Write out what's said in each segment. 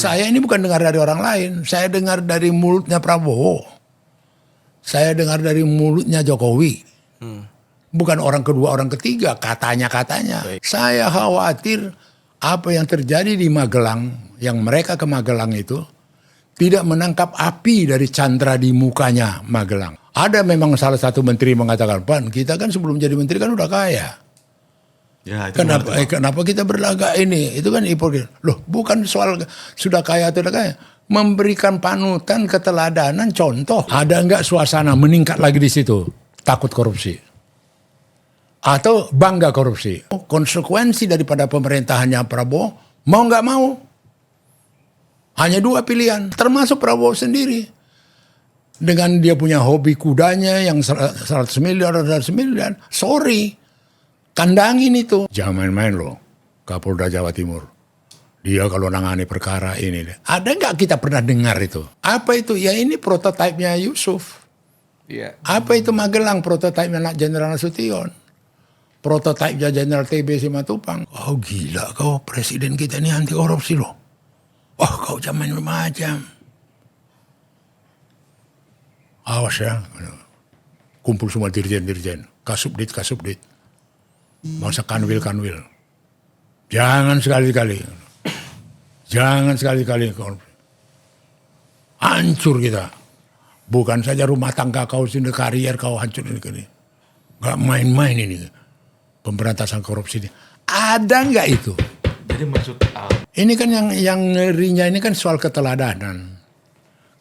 Saya ini bukan dengar dari orang lain. Saya dengar dari mulutnya Prabowo. Saya dengar dari mulutnya Jokowi. Bukan orang kedua, orang ketiga. Katanya-katanya. Saya khawatir apa yang terjadi di Magelang. Yang mereka ke Magelang itu tidak menangkap api dari candra di mukanya Magelang. Ada memang salah satu menteri mengatakan, Pan, kita kan sebelum jadi menteri kan udah kaya. Ya, itu Kenapa kita berlagak ini? Itu kan hipokrit. Loh, bukan soal sudah kaya atau tidak kaya. Memberikan panutan, keteladanan, contoh. Ada enggak suasana meningkat lagi di situ? Takut korupsi. Atau bangga korupsi. Konsekuensi daripada pemerintahannya Prabowo, mau nggak mau. Hanya dua pilihan, termasuk Prabowo sendiri. Dengan dia punya hobi kudanya yang 100 miliar, sorry. Kandangin itu. Jangan main-main loh, Kapolda Jawa Timur. Dia kalau nangani perkara ini. Ada nggak kita pernah dengar itu? Apa itu? Ya ini prototipenya Yusuf. Iya. Apa itu Magelang? Prototipenya Jenderal Nasution. Prototipenya Jenderal TB Simatupang. Oh gila kau, presiden kita ini anti korupsi loh. Wah kau jangan macam. Awas ya. Kumpul semua dirjen-dirjen. Kasubdit. Masa kanwil. Jangan sekali-kali. Hancur kita. Bukan saja rumah tangga kau sini, karier kau hancur ini. Gak main-main ini. Pemberantasan korupsi ini. Ada nggak itu? Jadi maksud Ini kan yang ngerinya ini kan soal keteladanan.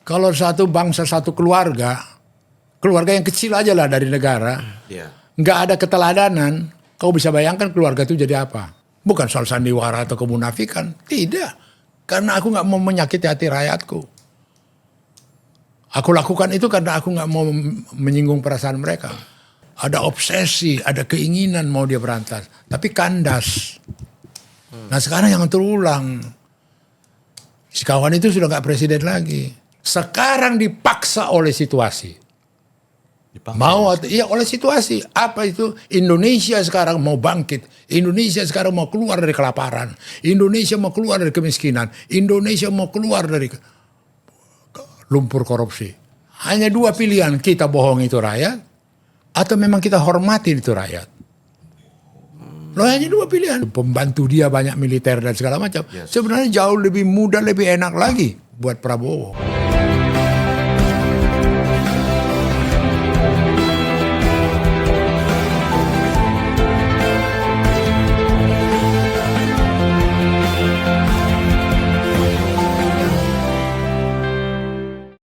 Kalau satu bangsa, satu keluarga yang kecil aja lah dari negara, nggak ada keteladanan, kau bisa bayangkan keluarga itu jadi apa? Bukan soal sandiwara atau kemunafikan, tidak. Karena aku nggak mau menyakiti hati rakyatku. Aku lakukan itu karena aku nggak mau menyinggung perasaan mereka. Ada obsesi, ada keinginan mau dia berantas, tapi kandas. Nah sekarang yang terulang, si kawan itu sudah nggak presiden lagi. Sekarang dipaksa oleh situasi. Oleh situasi. Apa itu? Indonesia sekarang mau bangkit. Indonesia sekarang mau keluar dari kelaparan. Indonesia mau keluar dari kemiskinan. Indonesia mau keluar dari lumpur korupsi. Hanya dua pilihan, kita bohong itu rakyat, atau memang kita hormati itu rakyat. Loh hanya dua pilihan. Pembantu dia banyak militer dan segala macam. Sebenarnya jauh lebih mudah, lebih enak lagi buat Prabowo.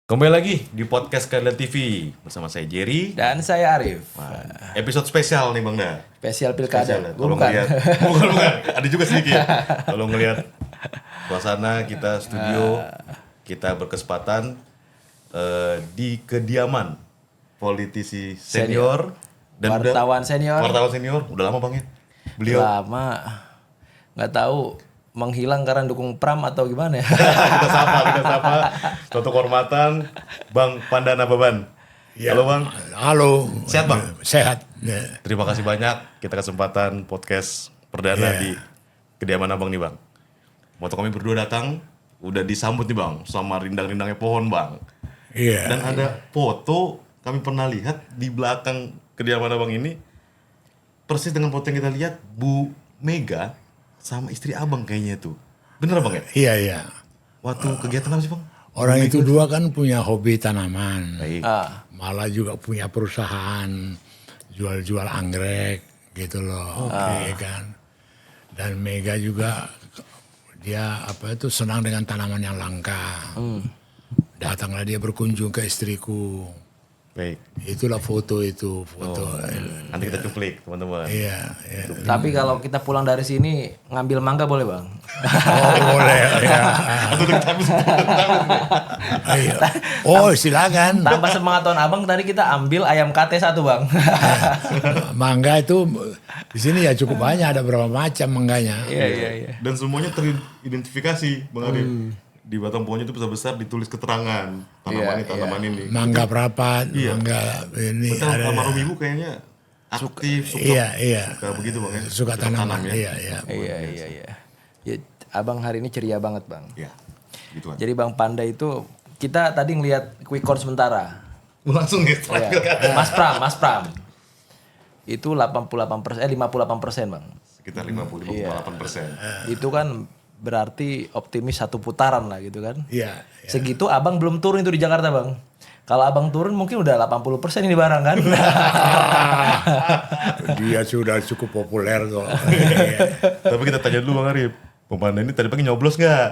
Kembali lagi di podcast Keadilan TV bersama saya Jerry Dan saya Arif. Episode spesial nih Bang Da. Spesial pilkada. Spesial, kalau ngelihat, bukan, ada juga sedikit. Kalau ngelihat suasana kita studio, kita berkesempatan di kediaman politisi senior dan wartawan senior. Udah lama Bang ya? Beliau Lama. Nggak tahu menghilang karena dukung Pram atau gimana ya? kita sapa. Suatu kehormatan Bang Pandana Baban. Ya. Halo Bang. Halo. Sehat Bang? Sehat. Terima kasih banyak kita kesempatan podcast perdana di kediaman Abang nih Bang. Waktu kami berdua datang udah disambut nih Bang sama rindang-rindangnya pohon Bang. Iya. Dan ada foto kami pernah lihat di belakang kediaman Abang ini persis dengan foto yang kita lihat Bu Mega sama istri Abang kayaknya tuh. Bener Bang ya? Iya. Waktu kegiatan apa sih Bang? Orang itu dua kan punya hobi tanaman. Baik. Malah juga punya perusahaan jual-jual anggrek gitu loh. Kan. Dan Mega juga dia senang dengan tanaman yang langka. Datanglah dia berkunjung ke istriku. Baik. Itulah foto. Nanti kita cuplik teman-teman. Iya. Tapi kalau kita pulang dari sini ngambil mangga boleh Bang? Oh boleh. Ya. Ayo. Oh silakan. Tambah semangat tahun Abang tadi kita ambil ayam kate 1 Bang. Mangga itu di sini ya cukup banyak, ada berapa macam mangganya. Iya. Dan semuanya teridentifikasi Bang Arif. Di batang pohonnya itu besar-besar ditulis keterangan tanaman ini. Mangga berapa, mangga ini. Betul, almarhum ibu kayaknya aktif, suka begitu Bang ya. Suka tanaman, ya. iya. Iya. Ya, Abang hari ini ceria banget Bang. Iya. Gituan. Jadi Bang Pandai itu kita tadi ngelihat quick count sementara. Langsung ya. Iya. Mas Pram. Itu 58%, Bang. Sekitar 50-58%. Itu kan berarti optimis satu putaran lah gitu kan. Iya. Segitu Abang belum turun itu di Jakarta, Bang. Kalau Abang turun mungkin udah 80% ini barang kan. Dia sudah cukup populer kok. Tapi kita tanya dulu Bang Arif. Bang Pandai ini tadi pagi nyoblos nggak?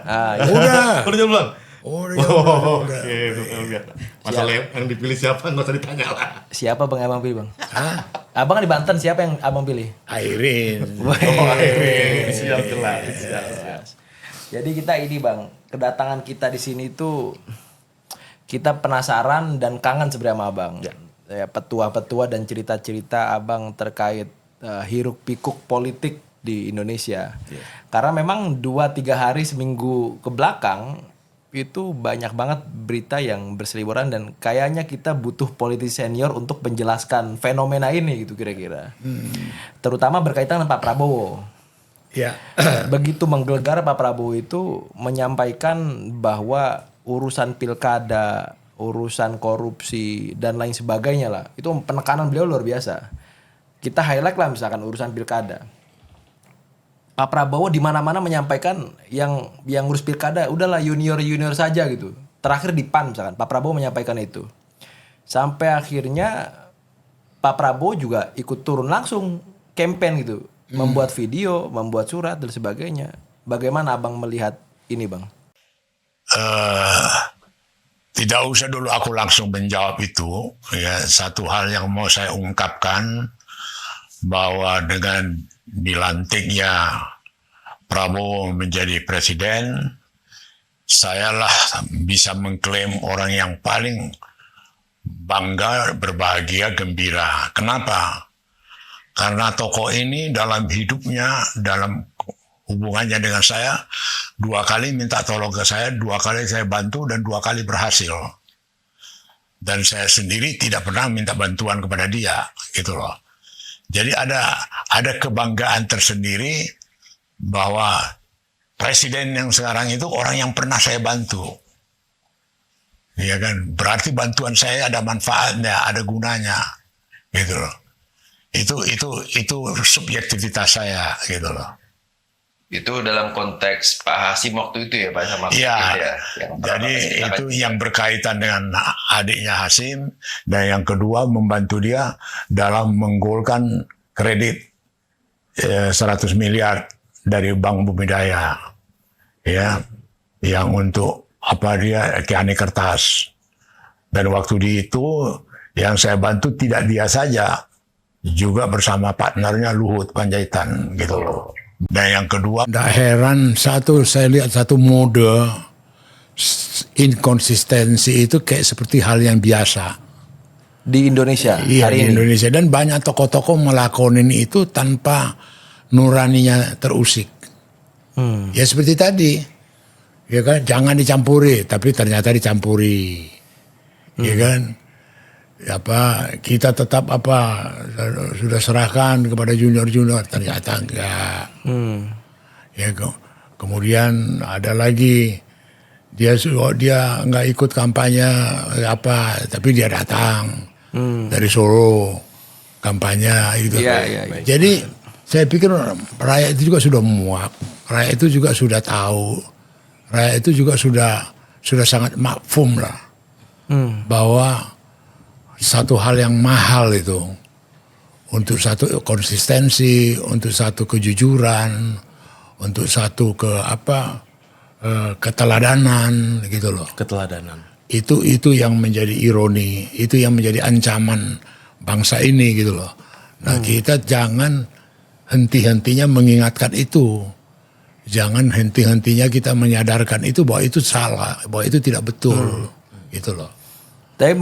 Udah. Udah nyoblos? Udah. Oke. Masalah yang dipilih siapa nggak usah ditanya lah. Siapa Bang yang Abang pilih, Bang? Hah? Abang kan di Banten, siapa yang Abang pilih? Airin. Siap jelas. Jadi kita ini Bang, kedatangan kita di sini tuh kita penasaran dan kangen sebenarnya sama Abang. Ya, petua-petua dan cerita-cerita Abang terkait hiruk pikuk politik di Indonesia. Karena memang 2-3 hari seminggu ke belakang itu banyak banget berita yang berseliweran dan kayaknya kita butuh politisi senior untuk menjelaskan fenomena ini gitu kira-kira. Terutama berkaitan dengan Pak Prabowo. Ya. Begitu menggelegar Pak Prabowo itu menyampaikan bahwa urusan pilkada, urusan korupsi dan lain sebagainya lah. Itu penekanan beliau luar biasa. Kita highlight lah misalkan urusan pilkada. Pak Prabowo di mana-mana menyampaikan yang ngurus pilkada udahlah junior saja gitu. Terakhir di PAN misalkan Pak Prabowo menyampaikan itu. Sampai akhirnya Pak Prabowo juga ikut turun langsung campaign gitu. Membuat video, membuat surat dan sebagainya. Bagaimana Abang melihat ini, Bang? Tidak usah dulu aku langsung menjawab itu. Ya, satu hal yang mau saya ungkapkan bahwa dengan dilantiknya Prabowo menjadi presiden, sayalah bisa mengklaim orang yang paling bangga, berbahagia, gembira. Kenapa? Karena tokoh ini dalam hidupnya, dalam hubungannya dengan saya, 2 kali minta tolong ke saya, 2 kali saya bantu, dan 2 kali berhasil. Dan saya sendiri tidak pernah minta bantuan kepada dia, gitu loh. Jadi ada kebanggaan tersendiri bahwa presiden yang sekarang itu orang yang pernah saya bantu. Ya kan, berarti bantuan saya ada manfaatnya, ada gunanya, gitu loh. Itu subjektivitas saya, gitu loh. Itu dalam konteks Pak Hasim waktu itu ya Pak sama Iya, ya. jadi itu yang berkaitan dengan adiknya Hasim, dan yang kedua membantu dia dalam menggolkan kredit 100 miliar dari Bank Bumidaya, ya, yang untuk Kiani Kertas. Dan waktu itu yang saya bantu tidak dia saja, juga bersama partnernya Luhut Panjaitan, gitu loh. Dan yang kedua, tidak heran saya lihat satu mode inkonsistensi itu kayak seperti hal yang biasa di Indonesia di ini. Indonesia, dan banyak tokoh-tokoh melakukan itu tanpa nuraninya terusik. Ya seperti tadi, ya kan, jangan dicampuri, tapi ternyata dicampuri, ya kan. Kita tetap sudah serahkan kepada junior ternyata enggak. Ya, kemudian ada lagi dia enggak ikut kampanye tapi dia datang dari Solo kampanye gitu. Iya. Jadi saya pikir rakyat itu juga sudah muak, rakyat itu juga sudah tahu, rakyat itu juga sudah sangat makfum lah bahwa satu hal yang mahal itu untuk satu konsistensi, untuk satu kejujuran, untuk satu keteladanan, gitu loh. Keteladanan. Itu yang menjadi ironi, itu yang menjadi ancaman bangsa ini, gitu loh. Nah, kita jangan henti-hentinya mengingatkan itu. Jangan henti-hentinya kita menyadarkan itu bahwa itu salah, bahwa itu tidak betul, gitu loh. Tapi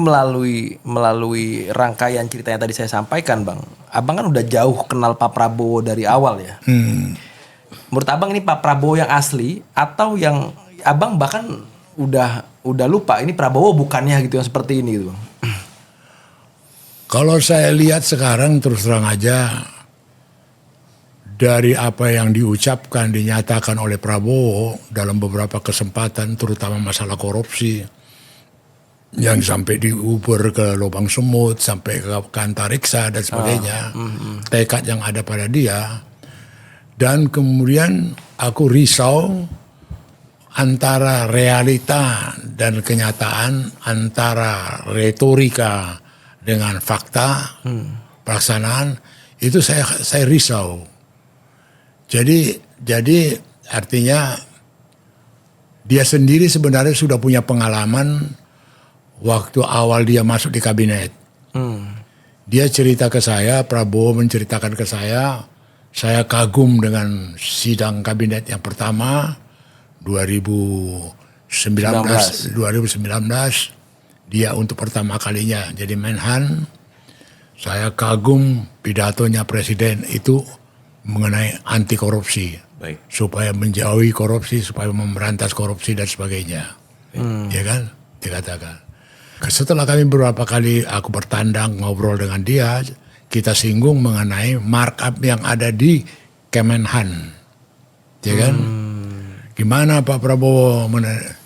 melalui rangkaian cerita yang tadi saya sampaikan, Bang, Abang kan udah jauh kenal Pak Prabowo dari awal ya. Menurut Abang ini Pak Prabowo yang asli atau yang Abang bahkan udah lupa ini Prabowo bukannya gitu, yang seperti ini gitu, Bang? Kalau saya lihat sekarang terus terang aja, dari apa yang diucapkan, dinyatakan oleh Prabowo dalam beberapa kesempatan, terutama masalah korupsi, yang sampai diuber ke lubang semut, sampai ke antariksa dan sebagainya, tekad yang ada pada dia. Dan kemudian aku risau antara realita dan kenyataan, antara retorika dengan fakta, pelaksanaan, itu saya risau. Jadi artinya dia sendiri sebenarnya sudah punya pengalaman waktu awal dia masuk di kabinet. Dia cerita ke saya, Prabowo menceritakan ke saya kagum dengan sidang kabinet yang pertama 2019, dia untuk pertama kalinya jadi Menhan. Saya kagum pidatonya presiden itu mengenai anti korupsi. Baik. Supaya menjauhi korupsi, supaya memberantas korupsi dan sebagainya. Ya kan? Dikatakan. Setelah kami beberapa kali aku bertandang ngobrol dengan dia, kita singgung mengenai markup yang ada di Kemenhan. Ya kan? Gimana Pak Prabowo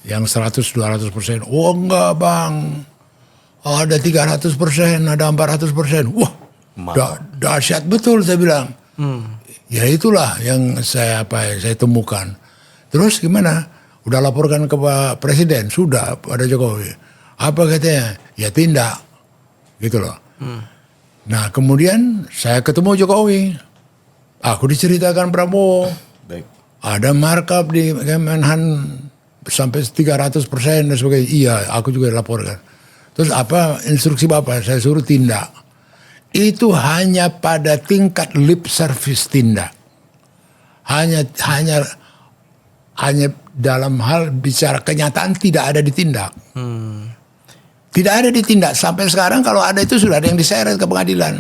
yang 100-200%? Oh enggak Bang, ada 300%, ada 400%. Wah, dahsyat betul saya bilang. Ya itulah yang saya temukan. Terus gimana? Udah laporkan ke Pak Presiden? Sudah pada Jokowi. Apa katanya? Ya tindak. Gitu loh. Nah kemudian saya ketemu Jokowi. Aku diceritakan Prabowo. Baik. Ada markup di Kemenhan sampai 300% dan sebagainya. Iya, aku juga laporkan. Terus apa instruksi Bapak? Saya suruh tindak. Itu hanya pada tingkat lip service tindak. Hanya dalam hal bicara kenyataan tidak ada ditindak. Tidak ada ditindak. Sampai sekarang kalau ada itu sudah ada yang diseret ke pengadilan.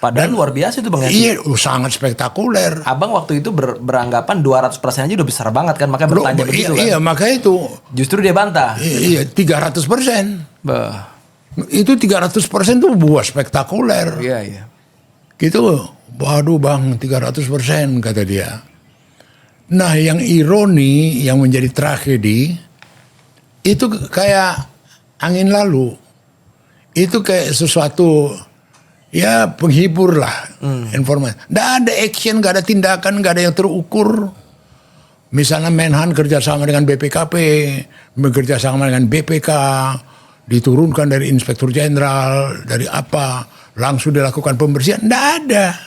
Padahal luar biasa itu Bang Yati. Iya, sangat spektakuler. Abang waktu itu beranggapan 200% aja udah besar banget kan, makanya bertanya begitu kan. Iya, makanya itu. Justru dia bantah. Iya, 300%. Bah. Itu 300% tuh buah spektakuler. Iya. Gitu, waduh Bang, 300% kata dia. Nah, yang ironi, yang menjadi tragedi, itu kayak angin lalu. Itu kayak sesuatu, ya penghibur lah informasi. Nggak ada action, nggak ada tindakan, nggak ada yang terukur. Misalnya Menhan kerjasama dengan BPKP, bekerjasama dengan BPK, diturunkan dari Inspektur Jenderal, dari apa, langsung dilakukan pembersihan. Nggak ada.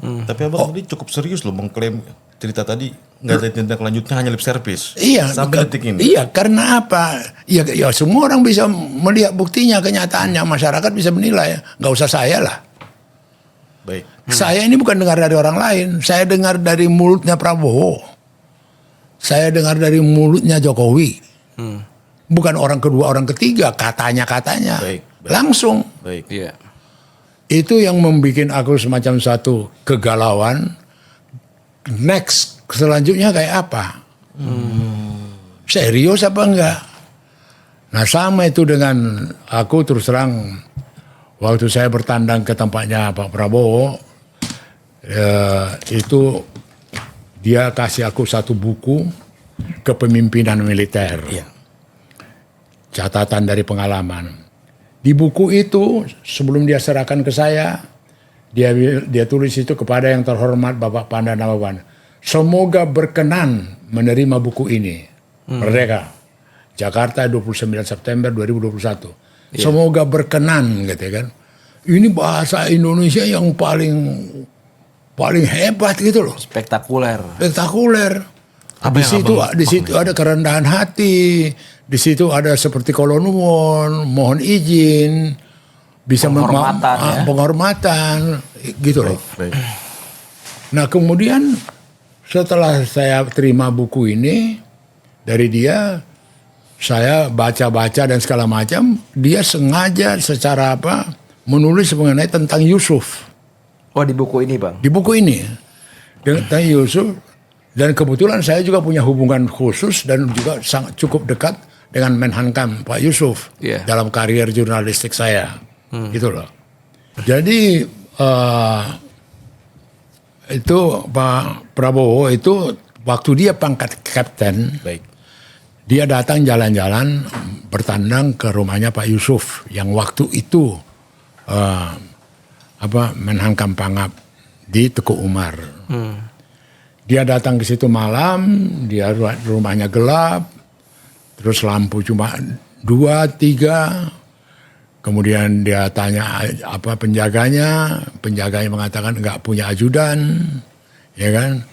Tapi abang tadi cukup serius loh mengklaim cerita tadi nggak ada tindak lanjutnya, hanya lip service. Iya, sampai detik ini. Iya, karena apa? Ya semua orang bisa melihat buktinya, kenyataannya, masyarakat bisa menilai. Nggak usah saya lah. Baik. Saya ini bukan dengar dari orang lain, saya dengar dari mulutnya Prabowo. Saya dengar dari mulutnya Jokowi. Bukan orang kedua, orang ketiga, katanya. Baik. Langsung. Baik. Iya. Itu yang membuat aku semacam satu kegalauan. Next, selanjutnya kayak apa? Serius apa enggak? Nah sama itu dengan aku terus terang. Waktu saya bertandang ke tempatnya Pak Prabowo, itu dia kasih aku satu buku kepemimpinan militer. Iya. Catatan dari pengalaman. Di buku itu sebelum dia serahkan ke saya, dia tulis itu kepada yang terhormat Bapak Pandana. Semoga berkenan menerima buku ini. Merdeka. Jakarta 29 September 2021. Yeah. Semoga berkenan gitu kan. Ini bahasa Indonesia yang paling hebat gitu loh. Spektakuler. Di situ ada kerendahan hati, di situ ada seperti kalau mohon izin, bisa penghormatan gitu loh. Baik. Nah kemudian setelah saya terima buku ini dari dia, saya baca-baca dan segala macam, dia sengaja secara menulis mengenai tentang Yusuf. Oh di buku ini Bang? Di buku ini tentang Yusuf. Dan kebetulan saya juga punya hubungan khusus dan juga sangat cukup dekat dengan Menhankam Pak Yusuf dalam karier jurnalistik saya, gitu loh. Jadi Itu Pak Prabowo itu waktu dia pangkat kapten, Baik. dia datang jalan-jalan bertandang ke rumahnya Pak Yusuf yang waktu itu Menhan Pangap di Teguh Umar. Dia datang ke situ malam, dia rumahnya gelap, terus lampu cuma 2, 3. Kemudian dia tanya apa penjaganya mengatakan nggak punya ajudan, ya kan.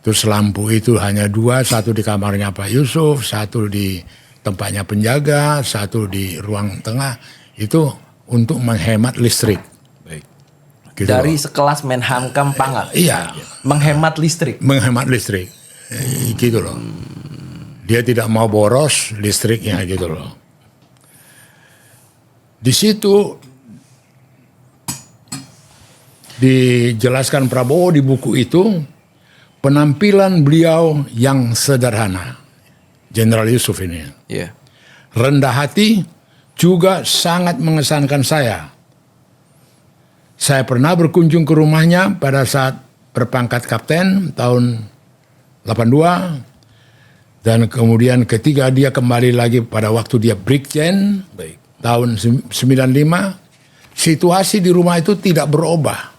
Terus lampu itu hanya 2, 1 di kamarnya Pak Yusuf, 1 di tempatnya penjaga, 1 di ruang tengah. Itu untuk menghemat listrik. Baik. Gitu Dari loh. sekelas Menhankam Pangap. Iya, Menghemat listrik. menghemat listrik. Gitu loh. Dia tidak mau boros listriknya gitu loh. Di situ dijelaskan Prabowo di buku itu penampilan beliau yang sederhana. Jenderal Yusuf ini. Iya. Rendah hati juga sangat mengesankan saya. Saya pernah berkunjung ke rumahnya pada saat berpangkat kapten tahun 82. Dan kemudian ketika dia kembali lagi pada waktu dia brigjen Baik. tahun 95, situasi di rumah itu tidak berubah.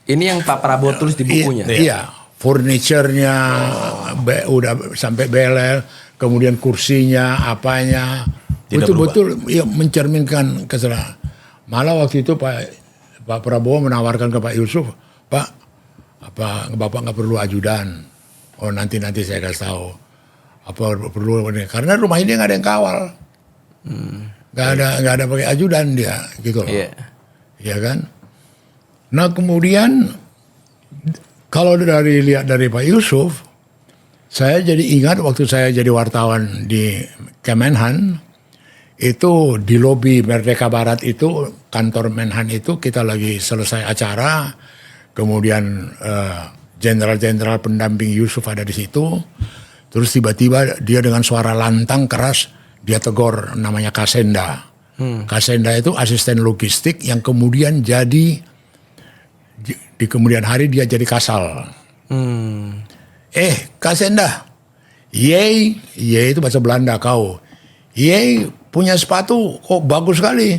Ini yang Pak Prabowo tulis di bukunya. Iya, furniturnya udah sampai belel, kemudian kursinya, apanya, Tidak betul-betul ya, mencerminkan kesalahan. Malah waktu itu Pak Prabowo menawarkan ke Pak Yusuf, Pak, Bapak nggak perlu ajudan. Oh nanti saya kasih tahu. Apa perlu karena rumah ini nggak ada yang kawal. Nggak ada pakai ajudan dia, gitu loh. Iya. Ya kan? Nah kemudian kalau lihat dari Pak Yusuf, saya jadi ingat waktu saya jadi wartawan di Kemenhan, itu di lobi Merdeka Barat itu, kantor Menhan itu kita lagi selesai acara, kemudian jenderal-jenderal pendamping Yusuf ada di situ, terus tiba-tiba dia dengan suara lantang keras, dia tegur namanya Kasenda. Kasenda itu asisten logistik yang kemudian jadi di kemudian hari dia jadi Kasal. Kasenda, Yey itu bahasa Belanda kau. Yey punya sepatu kok bagus sekali.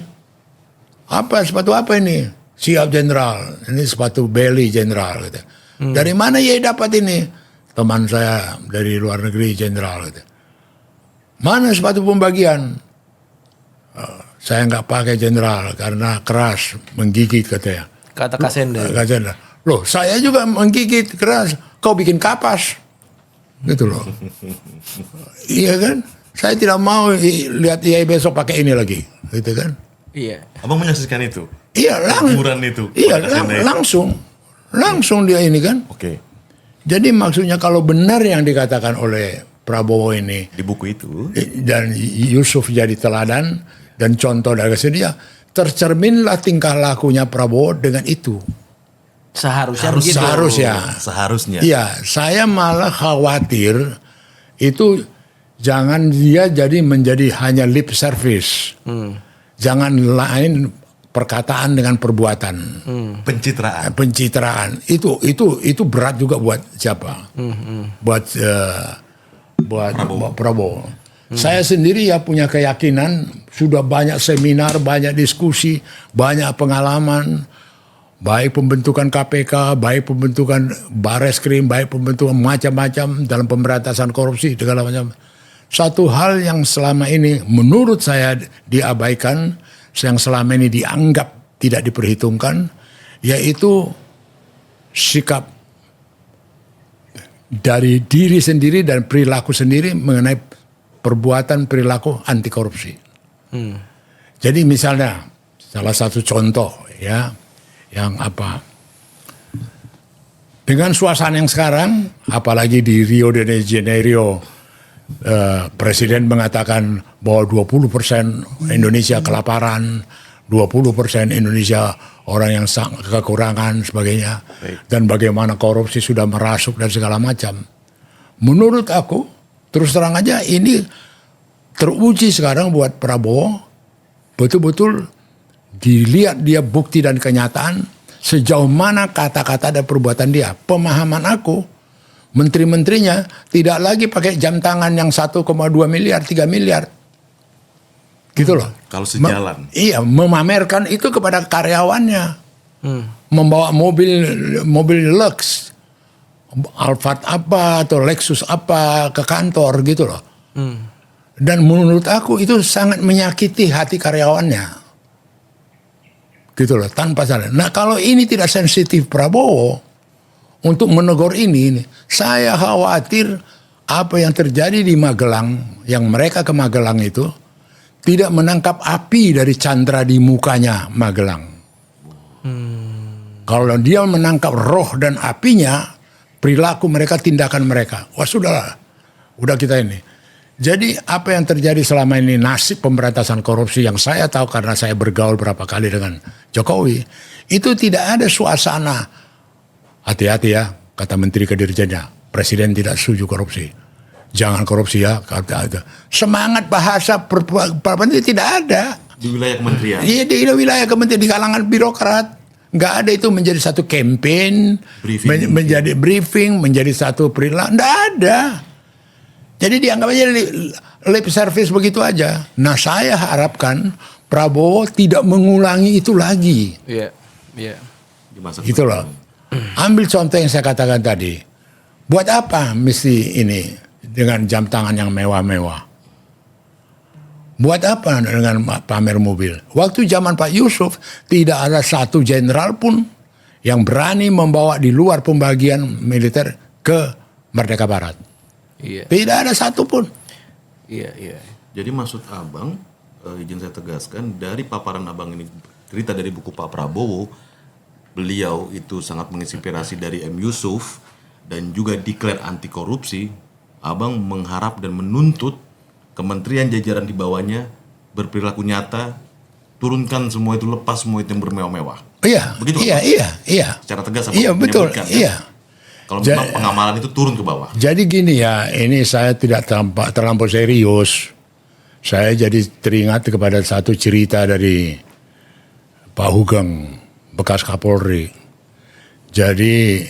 Sepatu apa ini? Siap jenderal, ini sepatu Belly jenderal. Gitu. Dari mana Yey dapat ini? Teman saya dari luar negeri jenderal. Gitu. Mana sepatu pembagian? Saya nggak pakai jenderal karena keras, menggigit katanya. Kata Kasenda. Kasenda. Loh, saya juga menggigit keras. Kau bikin kapas. Gitu loh. Iya kan? Saya tidak mau lihat dia besok pakai ini lagi. Gitu kan? Iya. Abang menyaksikan itu? Iya, Teguran itu? Iya, Pak Kasenda itu? langsung dia ini kan. Oke. Jadi maksudnya kalau benar yang dikatakan oleh Prabowo ini Di buku itu? dan Yusuf jadi teladan dan contoh dari dia, tercerminlah tingkah lakunya Prabowo dengan itu. Seharusnya begitu. Seharusnya. Iya, saya malah khawatir itu jangan dia menjadi hanya lip service. Jangan lain perkataan dengan perbuatan. Pencitraan. Itu berat juga buat siapa? Buat Prabowo. Saya sendiri ya punya keyakinan, sudah banyak seminar, banyak diskusi, banyak pengalaman, baik pembentukan KPK, baik pembentukan Bareskrim, baik pembentukan macam-macam dalam pemberantasan korupsi, segala macam. Satu hal yang selama ini menurut saya diabaikan, yang selama ini dianggap tidak diperhitungkan, yaitu sikap dari diri sendiri dan perilaku sendiri mengenai perbuatan perilaku anti korupsi. Jadi misalnya salah satu contoh ya, yang dengan suasana yang sekarang, apalagi di Rio de Janeiro, Presiden mengatakan bahwa 20% Indonesia kelaparan, 20% Indonesia orang yang kekurangan sebagainya, dan bagaimana korupsi sudah merasuk dan segala macam. Menurut aku, terus terang aja ini teruji sekarang buat Prabowo, betul-betul dilihat dia bukti dan kenyataan, sejauh mana kata-kata dan perbuatan dia. Pemahaman aku, menteri-menterinya tidak lagi pakai jam tangan yang 1,2 miliar, 3 miliar. Gitu loh. Kalau sejalan. Iya, memamerkan itu kepada karyawannya. Membawa mobil Lux, Alphard apa atau Lexus apa ke kantor gitu loh. Dan menurut aku itu sangat menyakiti hati karyawannya. Gitu loh, tanpa salah. Nah, kalau ini tidak sensitif Prabowo untuk menegur ini, saya khawatir apa yang terjadi di Magelang, yang mereka ke Magelang itu tidak menangkap api dari candra di mukanya Magelang. Kalau dia menangkap roh dan apinya, perilaku mereka, tindakan mereka. Wah sudahlah, udah kita ini. Jadi apa yang terjadi selama ini, nasib pemberantasan korupsi yang saya tahu karena saya bergaul berapa kali dengan Jokowi, itu tidak ada suasana. Hati-hati ya, kata Menteri Kedirjennya, Presiden tidak setuju korupsi. Jangan korupsi ya, kata. Semangat bahasa perpanjangan tidak ada. Di wilayah kementerian. Iya, di wilayah kementerian, di kalangan birokrat. Nggak ada itu menjadi satu campaign, menjadi briefing, menjadi satu perilaku. Nggak ada. Jadi dianggap aja lip service begitu aja. Nah saya harapkan Prabowo tidak mengulangi itu lagi. Iya, iya. Gitu loh. Ambil contoh yang saya katakan tadi. Buat apa mesti ini dengan jam tangan yang mewah-mewah? Buat apa dengan pamer mobil? Waktu zaman Pak Yusuf tidak ada satu jenderal pun yang berani membawa di luar pembagian militer ke Merdeka Barat. Iya. Tidak ada satu pun. Iya, iya. Jadi maksud abang, izin saya tegaskan, dari paparan abang ini, cerita dari buku Pak Prabowo, beliau itu sangat menginspirasi dari M. Yusuf, dan juga declare anti korupsi. Abang mengharap dan menuntut kementerian jajaran di bawahnya berperilaku nyata, turunkan semua itu, lepas semua itu yang bermewah-mewah. Iya, begitu iya. Secara tegas apa? Iya betul, Menyebutkan, iya. Kan? Kalau memang pengamalan itu turun ke bawah. Jadi gini ya, ini saya tidak terlampau serius. Saya jadi teringat kepada satu cerita dari Pak Hugeng, bekas Kapolri. Jadi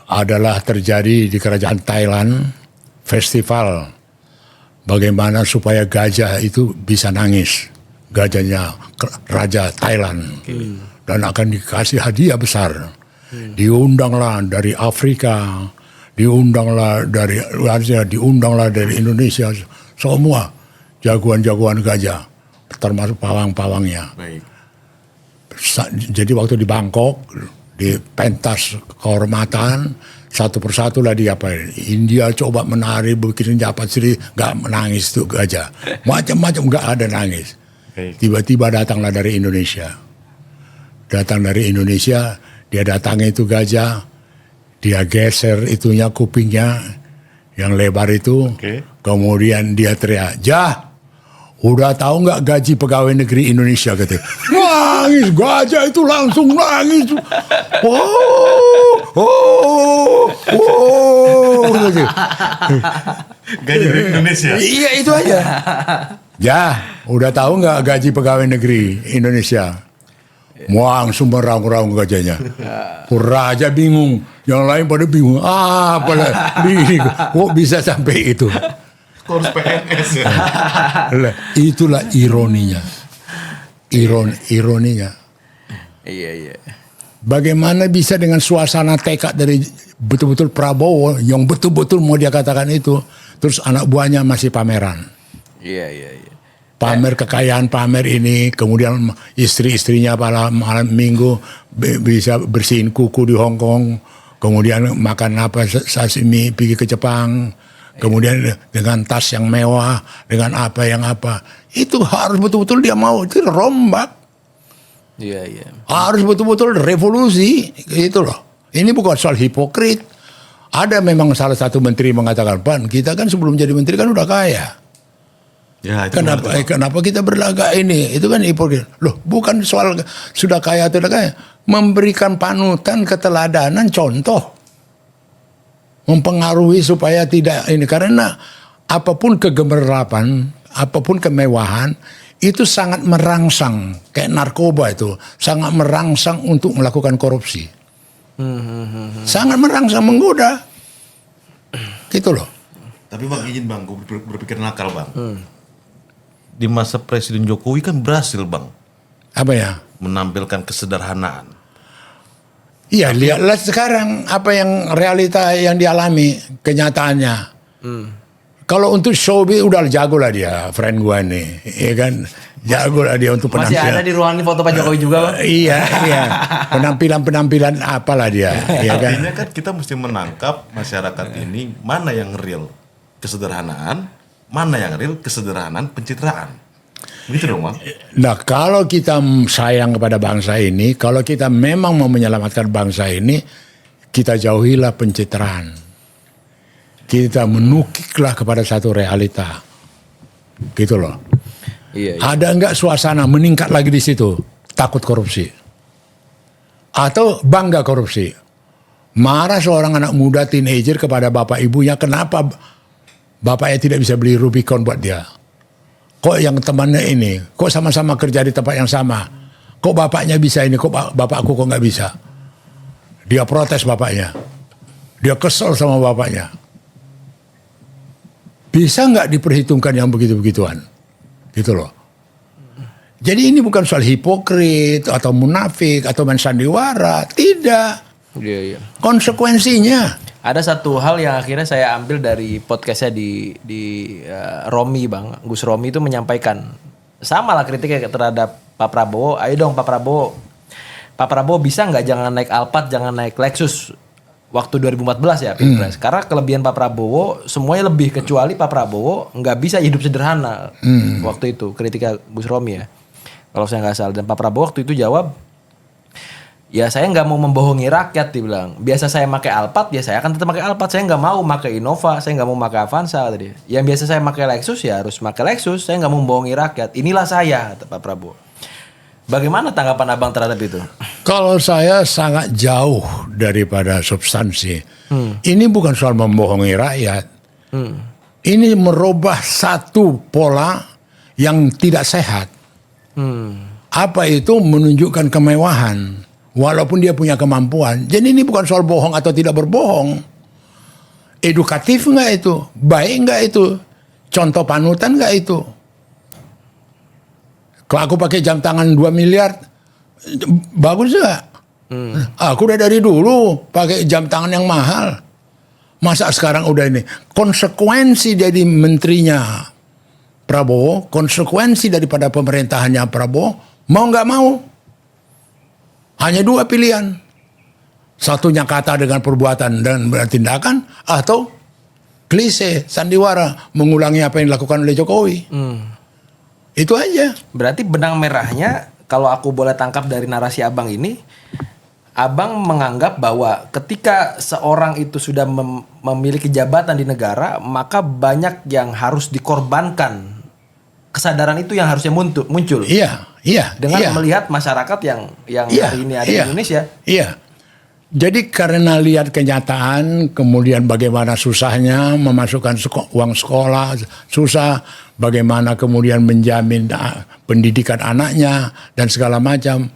adalah terjadi di kerajaan Thailand, festival bagaimana supaya gajah itu bisa nangis. Gajahnya Raja Thailand. Dan akan dikasih hadiah besar. Diundanglah dari Afrika, diundanglah dari Asia, diundanglah dari Indonesia. Semua jagoan-jagoan gajah. Termasuk pawang-pawangnya. Baik. Jadi waktu di Bangkok, di pentas kehormatan, satu persatu lah diapain. India coba menari, bikin japat sendiri, nggak menangis tuh gajah. Macam-macam nggak ada nangis. Tiba-tiba datanglah dari Indonesia. Datang dari Indonesia, dia datangi itu gajah, dia geser itunya kupingnya yang lebar itu, kemudian dia teriak, "Jah, udah tahu nggak gaji pegawai negeri Indonesia?" Katanya. Nangis, gajah itu langsung nangis. Gitu. Gaji dari Indonesia. Iya itu aja. "Jah, udah tahu nggak gaji pegawai negeri Indonesia?" Langsung meraung-raung gajahnya. Raja bingung, yang lain pada bingung. Kok bisa sampai itu? Kok harus PNS ya? Itulah ironinya. Ironinya. Iya. Bagaimana bisa dengan suasana tekad dari betul-betul Prabowo yang betul-betul mau dia katakan itu, terus anak buahnya masih pameran. Iya. Pamer kekayaan, pamer ini, kemudian istri-istrinya malam minggu bisa bersihin kuku di Hong Kong, kemudian makan apa sashimi pergi ke Jepang, kemudian dengan tas yang mewah, dengan apa yang apa. Itu harus betul-betul dia mau, itu rombak. Iya. Harus betul-betul revolusi, gitu loh. Ini bukan soal hipokrit. Ada memang salah satu menteri mengatakan, "Pan, kita kan sebelum jadi menteri kan udah kaya. Ya, itu Kenapa kita berlagak ini?" Itu kan hipokrit. Loh, bukan soal sudah kaya atau tidak kaya. Memberikan panutan, keteladanan, contoh. Mempengaruhi supaya tidak ini. Karena apapun kegembirapan, apapun kemewahan itu sangat merangsang, kayak narkoba itu sangat merangsang untuk melakukan korupsi. Sangat merangsang, menggoda. Gitu loh. Tapi Bang, izin Bang, gue berpikir nakal Bang. Di masa Presiden Jokowi kan berhasil Bang Apa ya? menampilkan kesederhanaan. Iya, lihatlah sekarang apa yang realita yang dialami, kenyataannya. Kalau untuk showbiz udah jago lah dia, friend gua nih, ya kan, jago lah dia untuk Masih penampilan. ada di ruangan foto Pak Jokowi juga, Bang? Iya, penampilan apalah dia, ya kan. Artinya kan kita mesti menangkap masyarakat ini mana yang real kesederhanaan, mana yang real kesederhanaan pencitraan. Gitu dong Bang. Nah, kalau kita sayang kepada bangsa ini, kalau kita memang mau menyelamatkan bangsa ini, kita jauhilah pencitraan. Kita menukiklah kepada satu realita. Gitu loh. Iya. Ada enggak suasana meningkat lagi di situ? Takut korupsi. Atau bangga korupsi. Marah seorang anak muda teenager kepada bapak ibunya, kenapa bapaknya tidak bisa beli Rubicon buat dia? Kok yang temannya ini, kok sama-sama kerja di tempat yang sama? Kok bapaknya bisa ini, kok bapakku kok nggak bisa? Dia protes bapaknya. Dia kesel sama bapaknya. Bisa nggak diperhitungkan yang begitu-begituan? Gitu loh. Jadi ini bukan soal hipokrit atau munafik atau main sandiwara. Tidak. Iya. Konsekuensinya. Ada satu hal yang akhirnya saya ambil dari podcastnya di Romi Bang. Gus Romi itu menyampaikan sama lah kritiknya terhadap Pak Prabowo. Ayo dong Pak Prabowo. Pak Prabowo bisa nggak jangan naik Alphard, jangan naik Lexus waktu 2014 ya Pilpres. Karena kelebihan Pak Prabowo semuanya lebih, kecuali Pak Prabowo nggak bisa hidup sederhana waktu itu. Kritiknya Gus Romi ya. Kalau saya nggak salah. Dan Pak Prabowo waktu itu jawab, ya saya nggak mau membohongi rakyat, dibilang. Biasa saya pakai Alphard, ya saya akan tetap pakai Alphard. Saya nggak mau pakai Innova, saya nggak mau pakai Avanza tadi. Yang biasa saya pakai Lexus ya harus pakai Lexus. Saya nggak mau membohongi rakyat. Inilah saya, kata Pak Prabowo. Bagaimana tanggapan abang terhadap itu? Kalau saya sangat jauh daripada substansi. Ini bukan soal membohongi rakyat. Ini merubah satu pola yang tidak sehat. Apa itu? Menunjukkan kemewahan. Walaupun dia punya kemampuan. Jadi ini bukan soal bohong atau tidak berbohong. Edukatif nggak itu? Baik nggak itu? Contoh panutan nggak itu? Kalau aku pakai jam tangan 2 miliar, bagus nggak? Aku udah dari dulu pakai jam tangan yang mahal. Masa sekarang udah ini? Konsekuensi jadi menterinya Prabowo, konsekuensi daripada pemerintahannya Prabowo, mau nggak mau, hanya dua pilihan. Satunya kata dengan perbuatan dan tindakan, atau klise, sandiwara, mengulangi apa yang dilakukan oleh Jokowi. Itu aja. Berarti benang merahnya, kalau aku boleh tangkap dari narasi abang ini, abang menganggap bahwa ketika seorang itu sudah memiliki jabatan di negara, maka banyak yang harus dikorbankan. Kesadaran itu yang harusnya muncul. Iya. Dengan melihat masyarakat yang hari ini ada di Indonesia. Iya. Jadi karena lihat kenyataan, kemudian bagaimana susahnya memasukkan uang sekolah, susah, bagaimana kemudian menjamin pendidikan anaknya, dan segala macam,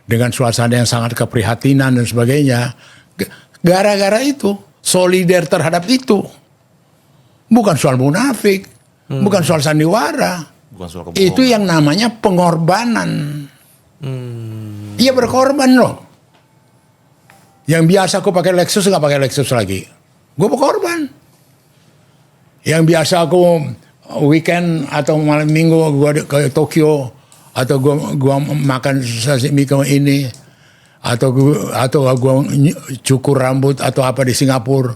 dengan suasana yang sangat keprihatinan dan sebagainya. Gara-gara itu, solider terhadap itu. Bukan soal munafik, bukan soal sandiwara. Bukan soal kebohongan. Itu yang namanya pengorbanan. Iya, berkorban loh. Yang biasa aku pakai Lexus nggak pakai Lexus lagi. Gue berkorban. Yang biasa aku weekend atau malam minggu gue ke Tokyo, atau gue makan sashimi ke ini, atau gue cukur rambut atau apa di Singapura.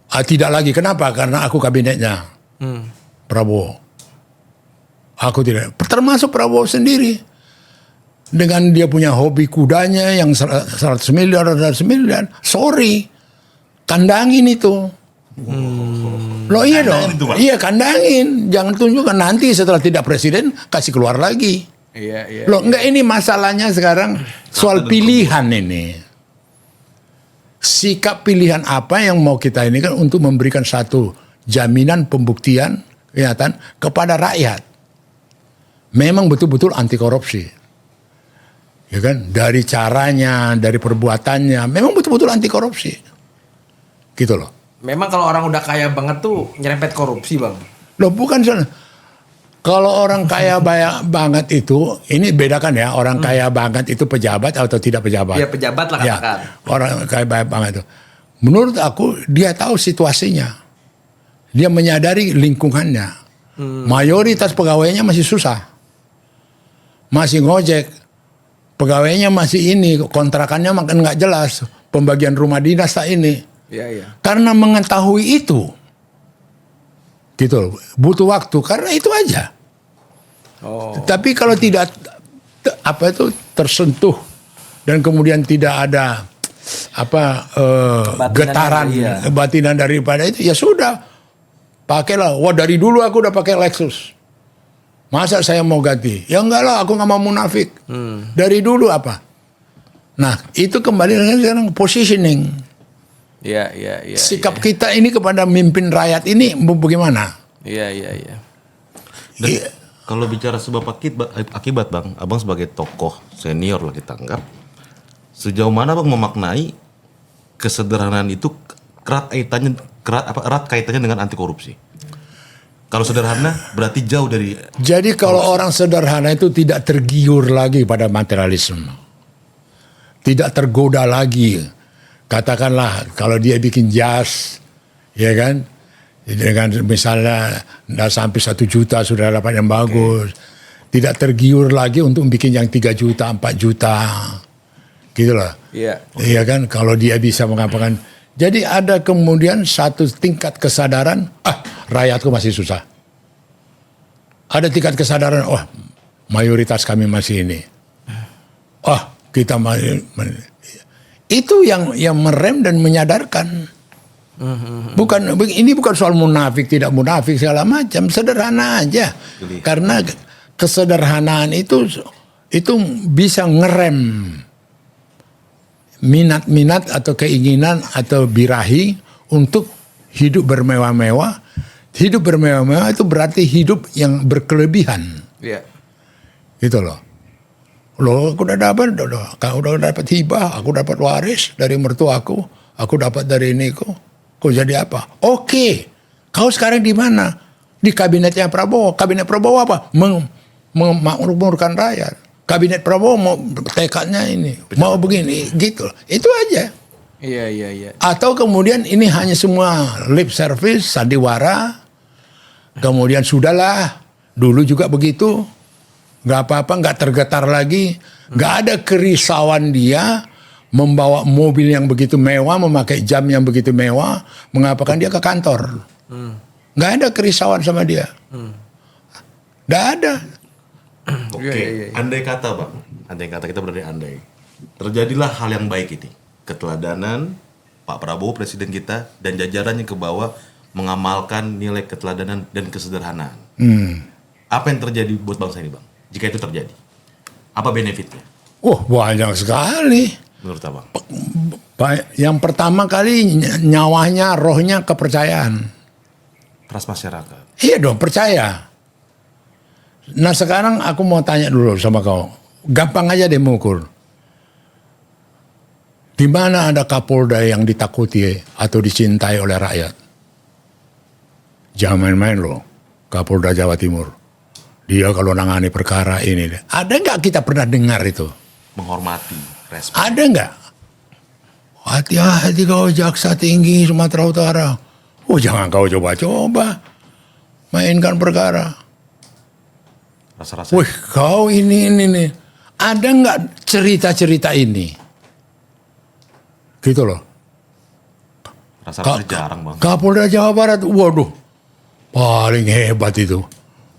Tidak lagi. Kenapa? Karena aku kabinetnya Prabowo. Aku tidak. Termasuk Prabowo sendiri. Dengan dia punya hobi kudanya yang 100 miliar. Sorry. Kandangin itu. Loh iya dong. Iya, kandangin. Jangan tunjukkan nanti setelah tidak presiden kasih keluar lagi. Iya. Loh enggak, ini masalahnya sekarang soal pilihan ini. Sikap pilihan apa yang mau kita ini kan untuk memberikan satu jaminan pembuktian ya kan, kepada rakyat. Memang betul-betul anti korupsi. Ya kan, dari caranya, dari perbuatannya, memang betul-betul anti korupsi. Gitu loh. Memang kalau orang udah kaya banget tuh nyerempet korupsi, Bang. Loh bukan soalnya. Kalau orang kaya banget itu, ini bedakan ya, orang kaya banget itu pejabat atau tidak pejabat. Ya pejabat lah Ya, katakan. orang kaya banget itu. Menurut aku dia tahu situasinya. Dia menyadari lingkungannya. Mayoritas pegawainya masih susah. Masih ngojek. Pegawainya masih ini, kontrakannya makin nggak jelas. Pembagian rumah dinas tak ini. Iya. Karena mengetahui itu, gitu loh, butuh waktu karena itu aja. Oh. Tapi kalau tidak tersentuh dan kemudian tidak ada getaran batinan daripada itu, ya sudah, pakailah. Wah, dari dulu aku udah pakai Lexus. Masa saya mau ganti? Ya enggak lah, aku nggak mau munafik. Dari dulu apa? Nah, itu kembali dengan sekarang positioning. Iya. Sikap kita ini kepada mimpin rakyat ini bagaimana? Iya. Dan kalau bicara sebab akibat Bang, Abang sebagai tokoh senior lah kita anggap, sejauh mana Bang memaknai kesederhanaan itu erat kaitannya dengan anti korupsi? Kalau sederhana berarti jauh dari. Jadi kalau orang sederhana itu tidak tergiur lagi pada materialisme. Tidak tergoda lagi. Katakanlah kalau dia bikin jas, ya kan, dengan misalnya nggak sampai 1 juta sudah dapat yang bagus, tidak tergiur lagi untuk bikin yang 3 juta, 4 juta, gitu loh. Iya kan, kalau dia bisa mengapakan. Jadi ada kemudian satu tingkat kesadaran, rakyatku masih susah. Ada tingkat kesadaran, mayoritas kami masih ini. Kita masih. Itu yang merem dan menyadarkan. Ini bukan soal munafik tidak munafik segala macam, sederhana aja. Karena kesederhanaan itu bisa ngerem minat-minat atau keinginan atau birahi untuk hidup bermewah-mewah. Hidup bermewah-mewah itu berarti hidup yang berkelebihan. Iya. Gitu loh. Loh, aku udah dapat hibah, aku dapat waris dari mertuaku, aku dapat dari ini kok jadi apa? Oke, kau sekarang di mana? Di kabinetnya Prabowo. Kabinet Prabowo apa? Memakmurkan rakyat. Kabinet Prabowo mau tekadnya ini, mau begini, gitu. Itu aja. Iya. Atau kemudian ini hanya semua lip service, sandiwara. Kemudian sudahlah, dulu juga begitu. Nggak apa-apa, nggak tergetar lagi. Nggak ada kerisauan dia membawa mobil yang begitu mewah, memakai jam yang begitu mewah, mengapakan dia ke kantor. Nggak ada kerisauan sama dia. Nggak ada. Oke. Andai kata Bang, kita berada andai. Terjadilah hal yang baik ini. Keteladanan Pak Prabowo presiden kita dan jajarannya ke bawah mengamalkan nilai keteladanan dan kesederhanaan. Apa yang terjadi buat bangsa ini Bang? Jika itu terjadi, apa benefitnya? Banyak sekali. Menurut Abang? Yang pertama kali nyawanya, rohnya kepercayaan. Trust masyarakat. Iya dong, percaya. Nah sekarang aku mau tanya dulu sama kau. Gampang aja deh mengukur. Di mana ada Kapolda yang ditakuti atau dicintai oleh rakyat? Jangan main-main loh, Kapolda Jawa Timur. Dia kalau nangani perkara ini, ada nggak kita pernah dengar itu? Menghormati, respect. Ada nggak? Hati-hati kau jaksa tinggi Sumatera Utara. Jangan kau coba-coba mainkan perkara. Rasa-rasa. Kau ini. Ada nggak cerita-cerita ini? Gitu loh. Rasa-rasa jarang Bang. Kapolda Jawa Barat, waduh, paling hebat itu.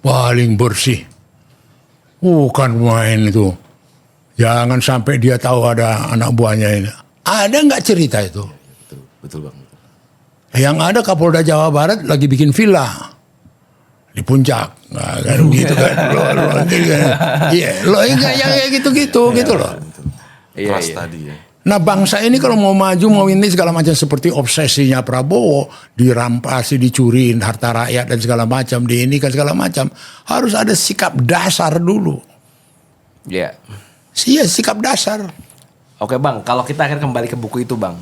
Paling bersih. Bukan main itu. Jangan sampai dia tahu ada anak buahnya ini. Ada nggak cerita itu? Betul Bang. Yang ada Kapolda Jawa Barat lagi bikin villa di puncak. Nah, kan gitu kan. Iya, yang gitu loh. Trust tadi ya. Nah bangsa ini kalau mau maju, mau ini segala macam seperti obsesinya Prabowo, dirampasi, dicuriin harta rakyat dan segala macam, di ini kan segala macam, harus ada sikap dasar dulu. Iya. Iya, sikap dasar. Oke bang, kalau kita akhirnya kembali ke buku itu bang,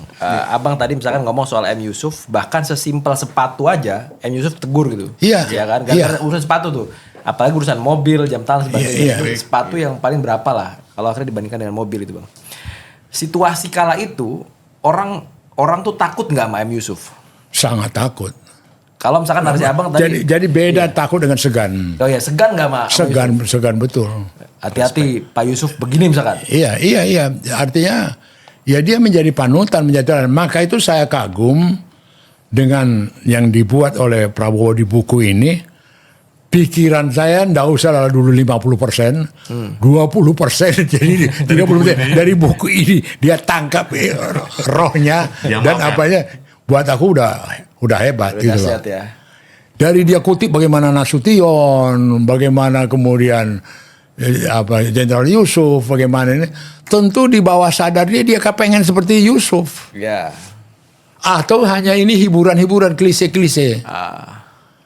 abang tadi misalkan ngomong soal M Yusuf, bahkan sesimpel sepatu aja, M Yusuf tegur gitu, Iya. ya kan? Iya. Gara-gara urusan sepatu tuh, apalagi urusan mobil, jam tangan sebagainya, Iya. sepatu yang paling berapa lah, kalau akhirnya dibandingkan dengan mobil itu bang. Situasi kala itu orang tuh takut nggak sama M Yusuf? Sangat takut. Kalau misalkan narasi abang tadi, Jadi beda takut dengan segan. oh ya segan nggak sama Yusuf? Segan betul. Hati-hati Pak Yusuf begini misalkan. Iya. Artinya ya dia menjadi panutan, menjadi teladan. Maka itu saya kagum dengan yang dibuat oleh Prabowo di buku ini. Pikiran saya ndak usah lah dulu 50%, 20%, jadi 30% dari buku ini dia tangkap rohnya dan apanya. Buat aku udah hebat Udah gitu loh. dahsyat ya. Dari dia kutip bagaimana Nasution, bagaimana kemudian Jenderal Yusuf, bagaimana ini, tentu di bawah sadarnya dia kepengen seperti Yusuf. Ya. Atau hanya ini hiburan-hiburan klise-klise.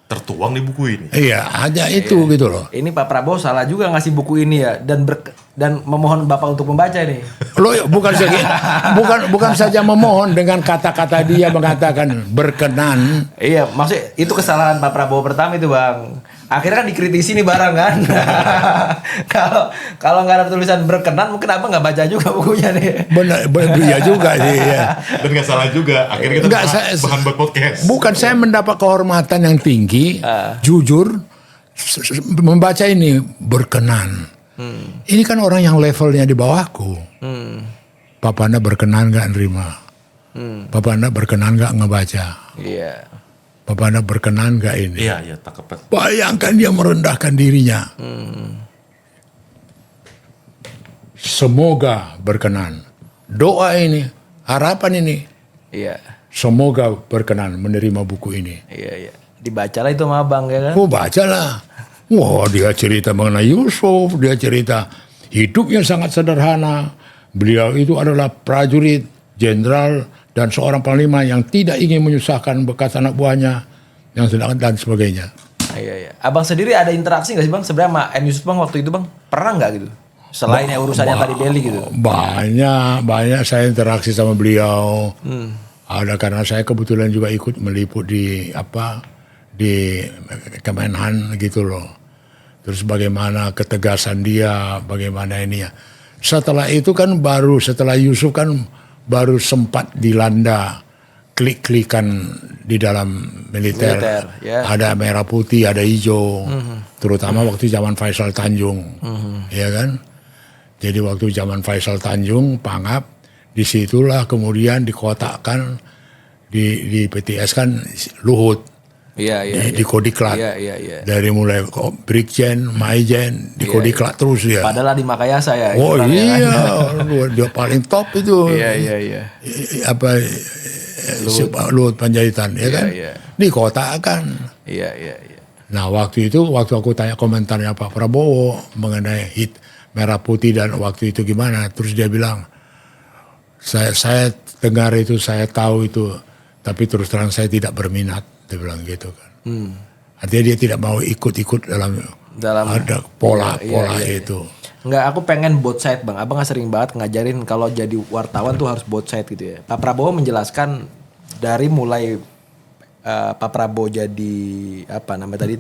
Tertuang di buku ini. Iya, hanya itu gitu loh. Ini Pak Prabowo salah juga ngasih buku ini ya dan memohon Bapak untuk membaca ini. Lo bukan saja memohon, dengan kata-kata dia mengatakan berkenan. Iya, maksudnya itu kesalahan Pak Prabowo pertama itu, Bang. Akhirnya kan dikritisi nih barang kan. Kalau nggak ada tulisan berkenan, mungkin Abang nggak baca juga bukunya nih. Benar iya juga sih. Ya. Dan nggak salah juga. Akhirnya kita bahan buat podcast. Bukan, saya mendapat kehormatan yang tinggi, jujur, membaca ini berkenan. Ini kan orang yang levelnya di bawahku. Papa Anda berkenan nggak nerima? Papa Anda berkenan nggak ngebaca? Iya. Papa Anda berkenan nggak ini? Iya, tangkap. Bayangkan dia merendahkan dirinya. Semoga berkenan. Doa ini, harapan ini. Iya. Semoga berkenan menerima buku ini. Iya. Dibacalah itu sama Abang ya kan? Oh bacalah. Wah dia cerita mengenai Yusuf. Dia cerita hidupnya sangat sederhana. Beliau itu adalah prajurit, jenderal, dan seorang panglima yang tidak ingin menyusahkan bekas anak buahnya. Yang sedang dan sebagainya. Iya. Abang sendiri ada interaksi nggak sih Bang sebenarnya sama M Yusuf Bang waktu itu Bang? Pernah nggak gitu? Selain yang urusannya tadi Beli gitu. Banyak saya interaksi sama beliau. Ada karena saya kebetulan juga ikut meliput di Kemenhan gitu loh. Terus bagaimana ketegasan dia, bagaimana ini ya. Setelah itu kan setelah Yusuf kan baru sempat dilanda klik-klikan di dalam militer ya. Ada merah putih, ada hijau. Terutama waktu zaman Faisal Tanjung. Ya kan? Jadi waktu zaman Faisal Tanjung, Pangap, disitulah kemudian dikotakkan di PTS kan Luhut. Iya. Di Kodiklat. Iya. Dari mulai Brigjen, Maijen, di Kodiklat terus dia. Padahal di Makayasa ya. Oh iya, dia paling top itu. Iya. Luhut Panjaitan, ya kan? Iya. Dikotakkan. Iya. Nah waktu aku tanya komentarnya Pak Prabowo mengenai merah putih dan waktu itu gimana, terus dia bilang, saya dengar itu, saya tahu itu, tapi terus terang saya tidak berminat, dia bilang gitu kan. Artinya dia tidak mau ikut-ikut dalam ada pola itu. Enggak, aku pengen both side Bang. Abang sering banget ngajarin kalau jadi wartawan tuh harus both side gitu ya. Pak Prabowo menjelaskan dari mulai Pak Prabowo jadi tadi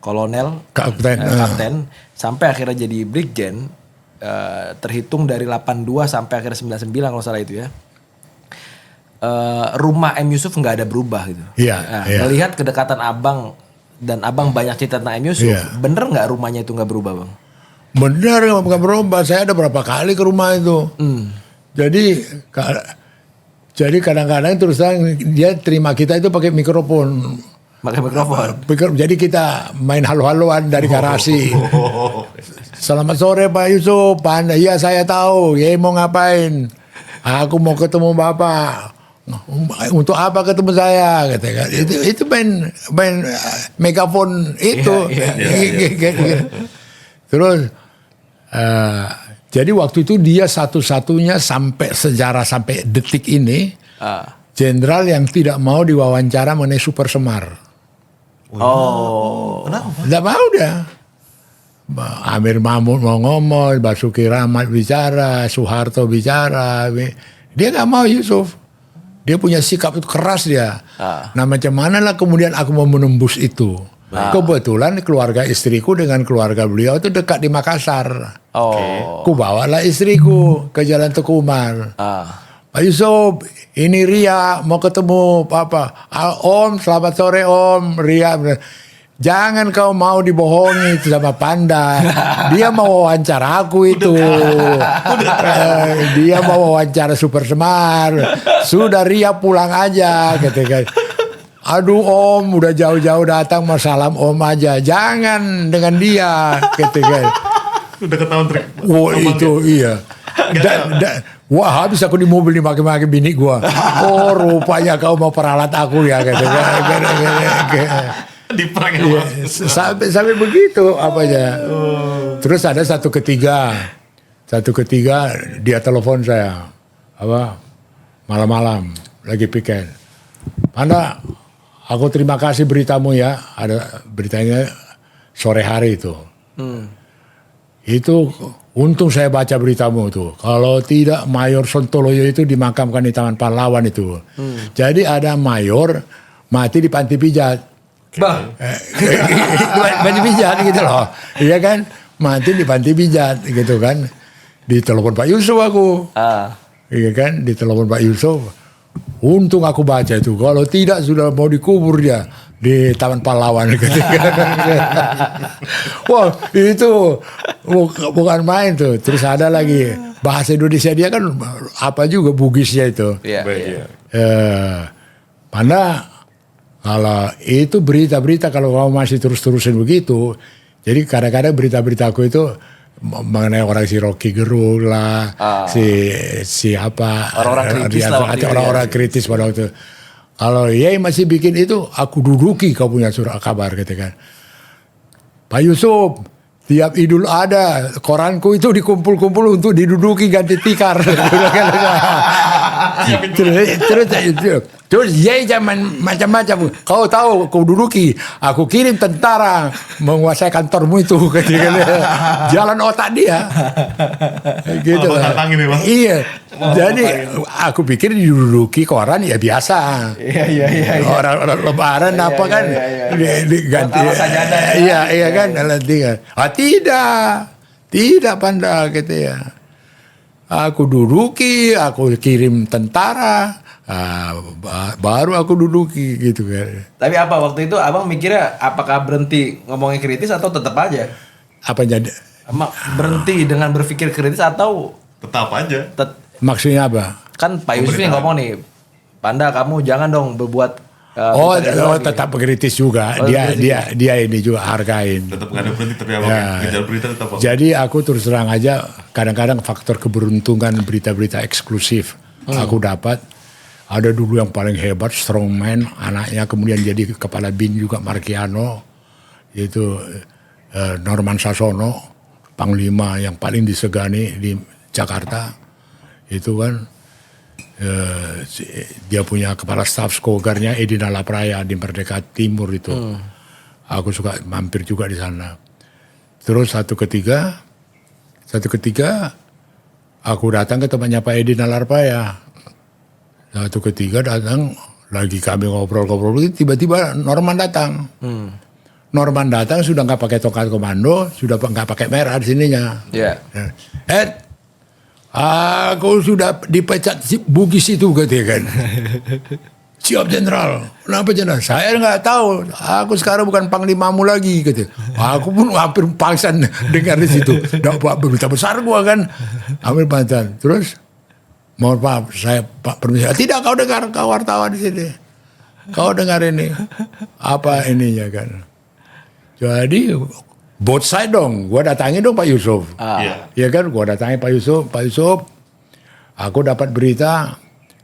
kolonel, kapten sampai akhirnya jadi brigjen, terhitung dari 82 sampai akhirnya 99 kalau salah itu ya. Rumah M Yusuf nggak ada berubah gitu. Iya. Melihat kedekatan Abang dan Abang banyak cerita tentang M Yusuf, bener nggak rumahnya itu nggak berubah Bang? Bener nggak berubah. Saya ada berapa kali ke rumah itu. Jadi kadang-kadang terus terang dia terima kita itu pakai mikrofon. Pakai mikrofon. Jadi kita main halo-haloan dari garasi. Selamat sore Pak Yusuf. Iya saya tahu. Ya mau ngapain? Aku mau ketemu Bapak. Untuk apa ketemu saya? Katakan. Itu main megafon itu. Iya. Terus Jadi waktu itu dia satu-satunya sampai sejarah sampai detik ini jenderal yang tidak mau diwawancara mengenai Super Semar. Kenapa? Tidak mau dia. Amir Mahmud mau ngomong, Basuki Rahmat bicara, Soeharto bicara. Dia nggak mau Yusuf. Dia punya sikap itu keras dia. Nah macam mana lah kemudian aku mau menembus itu. Kebetulan keluarga istriku dengan keluarga beliau itu dekat di Makassar. Ku bawalah istriku ke Jalan Teguh Umar. Pak Yusuf, ini Ria mau ketemu Papa. Om, selamat sore Om. Ria, jangan kau mau dibohongi sama Panda. Dia mau wawancara aku itu. Dia mau wawancara Super Semar. Sudah Ria pulang aja, ketika. Aduh Om, udah jauh-jauh datang mau salam Om aja. Jangan dengan dia, ketika. Udah ketahuan trik. Wah itu iya. Wah habis aku di mobil dimaki-maki bini gua. Oh rupanya kau mau peralat aku ya, ketika. Di prank Iya, sampai begitu apanya. Terus ada satu ketiga dia telepon saya malam-malam lagi piket. Panda, aku terima kasih beritamu ya. Ada beritanya sore hari itu. Itu untung saya baca beritamu itu. Kalau tidak Mayor Sontoloyo itu dimakamkan di Taman Pahlawan itu. Jadi ada mayor mati di panti pijat. Panti pijat gitu loh. Iya kan? Mati di panti pijat gitu kan. Ditelepon Pak Yusuf aku. Iya kan? Ditelepon Pak Yusuf. Untung aku baca itu. Kalau tidak sudah mau dikubur dia di Taman Pahlawan. Wah itu bukan main tuh. Terus ada lagi bahasa Indonesia dia kan apa juga Bugisnya itu. Panda kalau itu berita-berita kalau kamu masih terus-terusin begitu, jadi kadang-kadang berita-beritaku itu mengenai orang si Rocky Gerung lah, si apa orang-orang kritis pada waktu. Kalau Yai masih bikin itu, aku duduki kau punya surat kabar gitu kan. Pak Yusuf, tiap Idul ada koranku itu dikumpul-kumpul untuk diduduki ganti tikar. Terus Yai zaman macam-macam. Kau tahu, kau duduki. Aku kirim tentara menguasai kantormu itu. Jalan otak dia. Gitu. Iya. Jadi aku pikir diduduki koran ya biasa. Iya. Orang lebaran apa kan diganti. Iya kan. Tidak Panda gitu ya. Aku duduki, aku kirim tentara. Baru aku duduki gitu kan. Tapi apa waktu itu abang mikirnya apakah berhenti ngomongin kritis atau tetap aja? Apa jadi? Berhenti dengan berpikir kritis atau tetap aja. Maksudnya apa? Kan Pak Yusuf ini ngomong nih, Panda kamu jangan dong berbuat. Tetap kritis juga. Dia ini juga hargain. Tetap nggak ada berhenti tapi ngejar berita tetap. Jadi aku terus terang aja kadang-kadang faktor keberuntungan berita-berita eksklusif aku dapat. Ada dulu yang paling hebat, strongman, anaknya kemudian jadi kepala BIN juga Markiano, itu Norman Sasono, panglima yang paling disegani di Jakarta, itu kan dia punya kepala staf skogarnya Edina Lapraya di Merdeka Timur itu, aku suka mampir juga di sana. Terus satu ketiga aku datang ke tempatnya Pak Edina Lapraya. Satu ketiga datang, lagi kami ngobrol-ngobrol, tiba-tiba Norman datang. Norman datang sudah nggak pakai tongkat komando, sudah nggak pakai merah di sininya. Aku sudah dipecat Bugis itu katanya kan. Siap Jenderal. Kenapa Jenderal? Saya nggak tahu. Aku sekarang bukan panglimamu lagi katanya. Aku pun hampir pangsan dengar di situ. Dapat berita besar gua kan. Hampir pangsan. Terus mohon maaf, saya Pak permisi. Tidak, kau dengar, kau wartawan di sini. Kau dengar ini. Apa ininya kan. Jadi, both side dong. Gua datangi dong Pak Yusuf. Ya kan, gua datangi Pak Yusuf. Pak Yusuf, aku dapat berita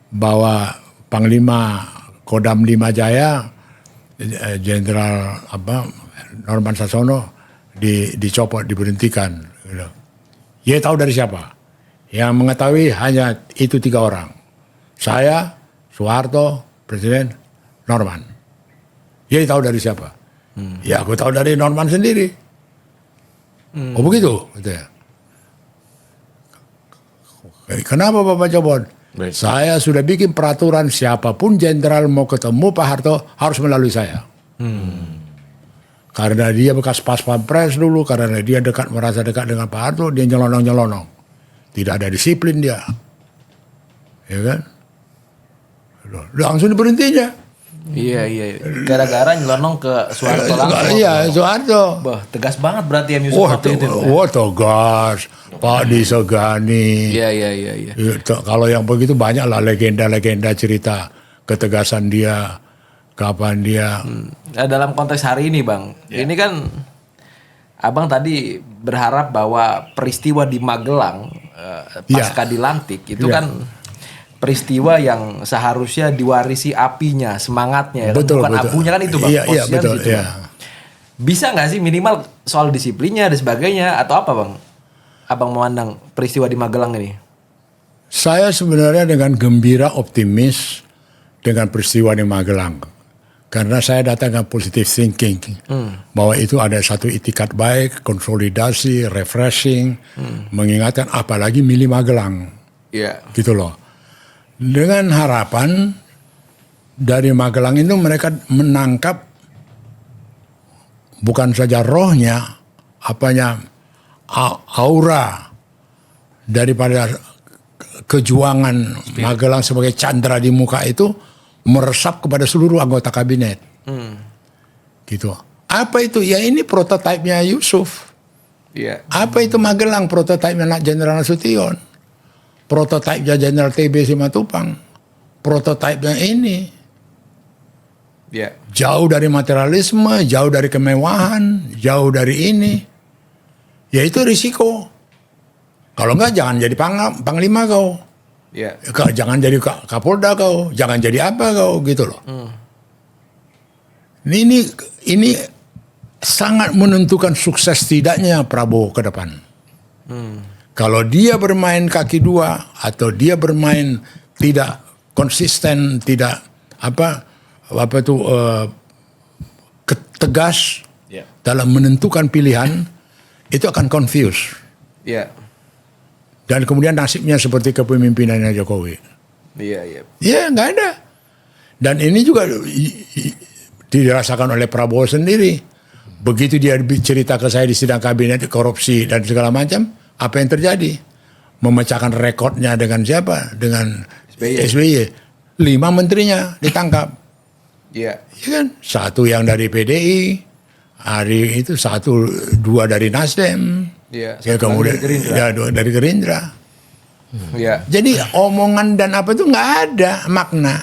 bahwa Panglima Kodam 5 Jaya, Jenderal Norman Sasono, dicopot, diberhentikan. Dia tahu dari siapa? Yang mengetahui hanya itu 3 orang. Saya, Soeharto, Presiden, Norman. Dia tahu dari siapa? Ya aku tahu dari Norman sendiri. Oh begitu? Gitu ya. Kenapa Bapak Cobon? Baik. Saya sudah bikin peraturan siapapun jenderal mau ketemu Pak Harto harus melalui saya. Karena dia bekas pas pampres dulu, karena dia merasa dekat dengan Pak Harto, dia nyelonong-nyelonong. Tidak ada disiplin dia. Ya kan? Langsung diberhentinya. Iya. Gara-gara nyelonong ke Soeharto langsung. Iya, Soeharto. Bah, tegas banget berarti M. Yusuf Wah, waktu itu. tegas. Pak disegani. Iya. Ya, kalau yang begitu banyak lah legenda-legenda cerita ketegasan dia, kapan dia. Nah, dalam konteks hari ini Bang, ini kan Abang tadi berharap bahwa peristiwa di Magelang pasca dilantik itu kan peristiwa yang seharusnya diwarisi apinya, semangatnya, Betul, bukan betul. abunya kan itu Bang. Iya, Posisinya betul. di situ, Iya. Bang. Bisa nggak sih minimal soal disiplinnya dan sebagainya atau apa Bang? Abang memandang peristiwa di Magelang ini? Saya sebenarnya dengan gembira optimis dengan peristiwa di Magelang. Karena saya datang dengan positive thinking. Bahwa itu ada satu itikat baik, konsolidasi, refreshing, mengingatkan apalagi milih Magelang. Iya. Gitu loh. Dengan harapan dari Magelang itu mereka menangkap bukan saja rohnya, aura daripada kejuangan Magelang sebagai candra di muka itu meresap kepada seluruh anggota kabinet. Gitu. Apa itu? Ya ini prototipenya Yusuf. Iya. Apa itu Magelang? Prototipenya Jenderal Nasution. Prototipenya Jenderal TB Simatupang. Prototipenya ini. Iya. Jauh dari materialisme, jauh dari kemewahan, jauh dari ini. Ya itu risiko. Kalau enggak jangan jadi panglima kau. Iya. Jangan jadi Kapolda kau, jangan jadi apa kau gitu loh. Ini sangat menentukan sukses tidaknya Prabowo ke depan. Kalau dia bermain kaki dua atau dia bermain tidak konsisten, tidak tegas dalam menentukan pilihan, itu akan confuse. Iya. Dan kemudian nasibnya seperti kepemimpinannya Jokowi. Iya. Ya nggak ada. Dan ini juga dirasakan oleh Prabowo sendiri. Begitu dia cerita ke saya di sidang kabinet korupsi dan segala macam, apa yang terjadi? Memecahkan rekodnya dengan siapa? Dengan SBY. 5 menterinya ditangkap. Iya. Ya kan? 1 yang dari PDI, hari itu 1-2 dari Nasdem. Iya. Ya, kemudian ya 2 dari Gerindra. Iya. Jadi omongan dan apa itu nggak ada makna,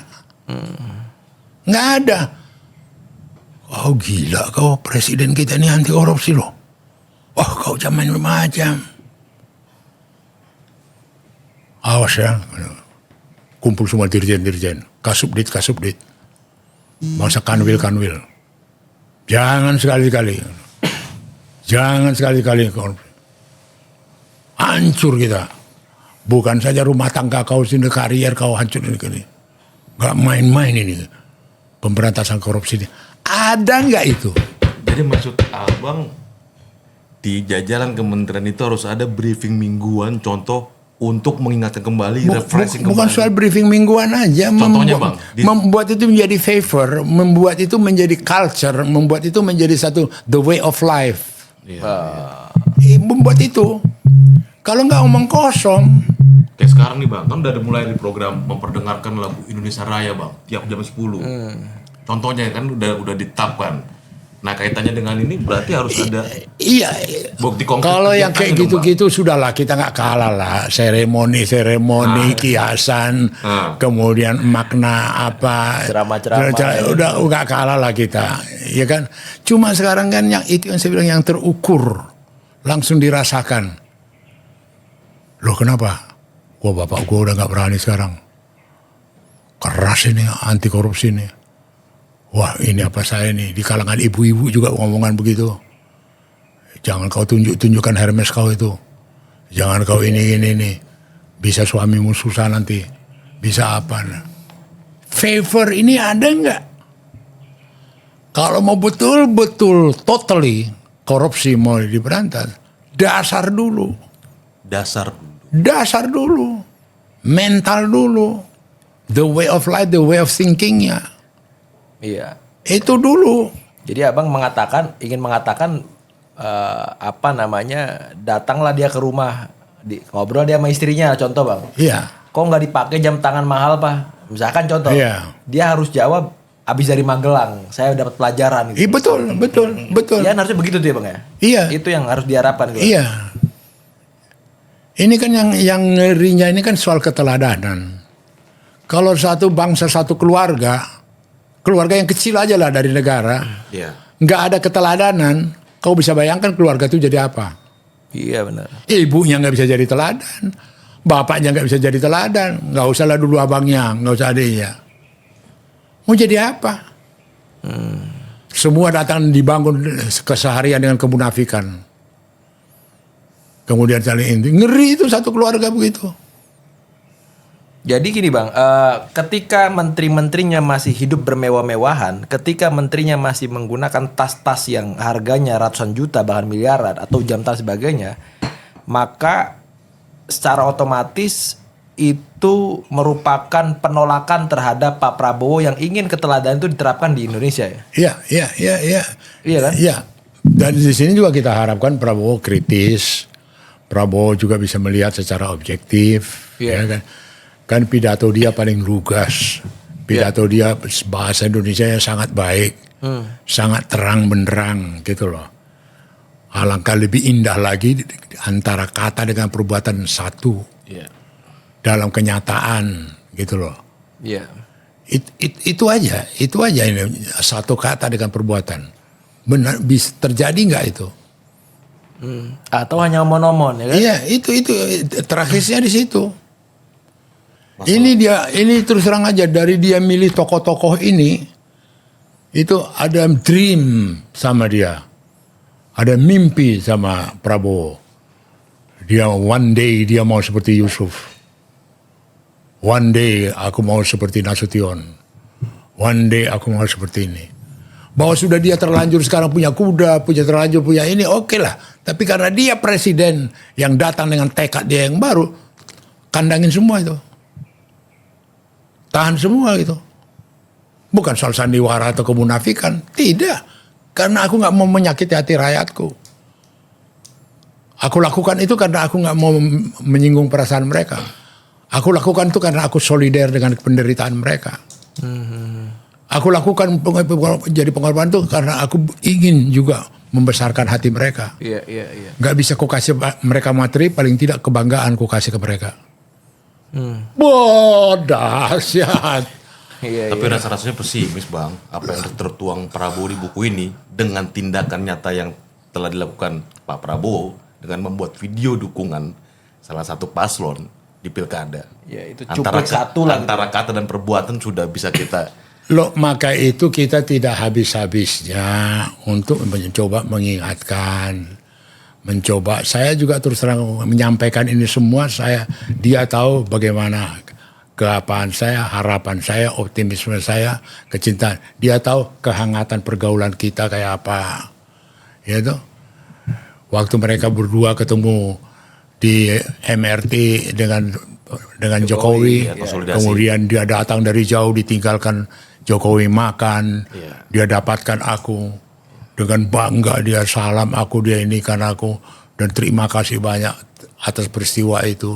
nggak ada. Oh gila kau presiden kita ini anti korupsi loh. Oh kau jangan macam. Awas ya, kumpul semua dirjen, kasubdit, bangsa kanwil. Jangan sekali-kali korupsi. Hancur kita. Bukan saja rumah tangga kau sini, karier kau hancur ini. Gak main-main ini. Pemberantasan korupsi ini. Ada nggak itu? Jadi maksud Abang di jajaran kementerian itu harus ada briefing mingguan, contoh untuk mengingatkan kembali, refreshing bukan kembali. soal briefing mingguan aja. Contohnya Bang. Membuat itu menjadi favor, membuat itu menjadi culture, membuat itu menjadi satu the way of life. Membuat itu. Kalau nggak omong kosong. Kayak sekarang nih Bang, kan udah mulai di program memperdengarkan lagu Indonesia Raya Bang, tiap jam 10. Contohnya kan udah ditetapkan. Nah kaitannya dengan ini berarti harus ada Iya. bukti konkret. Kalau yang kayak kegiatannya dong, gitu-gitu sudahlah kita nggak kalah lah. Seremoni, kiasan, kemudian makna apa. Ceramah-ceramah. Udah nggak kalah lah kita, ya kan. Cuma sekarang kan yang itu yang saya bilang yang terukur, langsung dirasakan. Loh kenapa? Wah bapak gue udah nggak berani sekarang. Keras ini anti korupsi ini. Wah ini apa saya nih, di kalangan ibu-ibu juga ngomongan begitu. Jangan kau tunjukkan Hermes kau itu. Jangan kau ini. Bisa suamimu susah nanti. Bisa apa. Favor ini ada nggak? Kalau mau betul-betul totally korupsi mau diberantas, dasar dulu. Dasar dulu. Mental dulu. The way of life, the way of thinkingnya. Iya. Itu dulu. Jadi abang ingin mengatakan datanglah dia ke rumah, ngobrol dia sama istrinya, contoh bang. Iya. Kok nggak dipakai jam tangan mahal pak? Misalkan contoh. Iya. Dia harus jawab, abis dari Magelang, saya dapat pelajaran. Gitu. Iya betul. Iya harusnya begitu tuh ya bang ya. Iya. Itu yang harus diharapkan. Gitu. Iya. Ini kan yang ngerinya ini kan soal keteladanan. Kalau satu bangsa, satu keluarga yang kecil aja lah dari negara, nggak ada keteladanan, kau bisa bayangkan keluarga itu jadi apa? Iya benar. Ibunya nggak bisa jadi teladan, bapaknya nggak bisa jadi teladan, nggak usahlah dulu abangnya, nggak usah adiknya. Mau jadi apa? Semua datang dibangun keseharian dengan kemunafikan. Kemudian saling inti, ngeri itu satu keluarga begitu. Jadi gini bang, ketika menteri-menterinya masih hidup bermewah-mewahan, ketika menterinya masih menggunakan tas-tas yang harganya ratusan juta bahkan miliaran atau jam tangan sebagainya, maka secara otomatis itu merupakan penolakan terhadap Pak Prabowo yang ingin keteladanan itu diterapkan di Indonesia ya? Iya. Iya kan? Iya. Dan di sini juga kita harapkan Prabowo kritis, Prabowo juga bisa melihat secara objektif, Iya. ya kan? Kan pidato dia paling lugas, pidato dia bahasa Indonesia yang sangat baik, sangat terang benderang gitu loh. Alangkah lebih indah lagi antara kata dengan perbuatan satu dalam kenyataan gitu loh. Iya. Itu aja ini satu kata dengan perbuatan. Benar bisa terjadi nggak itu? Atau hanya omon-omon ya kan? Iya, itu terakhirnya di situ. Ini terus terang aja dari dia milih tokoh-tokoh ini itu ada dream sama dia. Ada mimpi sama Prabowo. Dia one day dia mau seperti Yusuf. One day aku mau seperti Nasution. One day aku mau seperti ini. Bahwa sudah dia terlanjur sekarang punya kuda, punya ini, oke lah. Tapi karena dia presiden yang datang dengan tekad dia yang baru, kandangin semua itu. Tahan semua gitu. Bukan soal sandiwara atau kemunafikan. Tidak. Karena aku gak mau menyakiti hati rakyatku. Aku lakukan itu karena aku gak mau menyinggung perasaan mereka. Aku lakukan itu karena aku solider dengan penderitaan mereka. Aku lakukan jadi pengorbanan itu karena aku ingin juga membesarkan hati mereka. Iya. Gak bisa ku kasih mereka materi, paling tidak kebanggaan ku kasih ke mereka. Dahsyat. Tapi rasa-rasanya pesimis bang, apa yang tertuang Prabowo di buku ini dengan tindakan nyata yang telah dilakukan Pak Prabowo dengan membuat video dukungan salah satu paslon di pilkada. Ya itu cuplik satu lah. Antara kata dan perbuatan sudah bisa kita. Loh, maka itu kita tidak habis-habisnya untuk mencoba mengingatkan. Saya juga terus terang menyampaikan ini semua, dia tahu bagaimana keapaan saya, harapan saya, optimisme saya, kecintaan. Dia tahu kehangatan pergaulan kita kayak apa. Ya toh? Waktu mereka berdua ketemu di MRT dengan Jokowi, kemudian dia datang dari jauh ditinggalkan Jokowi makan, dia dapatkan aku. Dengan bangga dia salam aku, dia ini karena aku, dan terima kasih banyak atas peristiwa itu.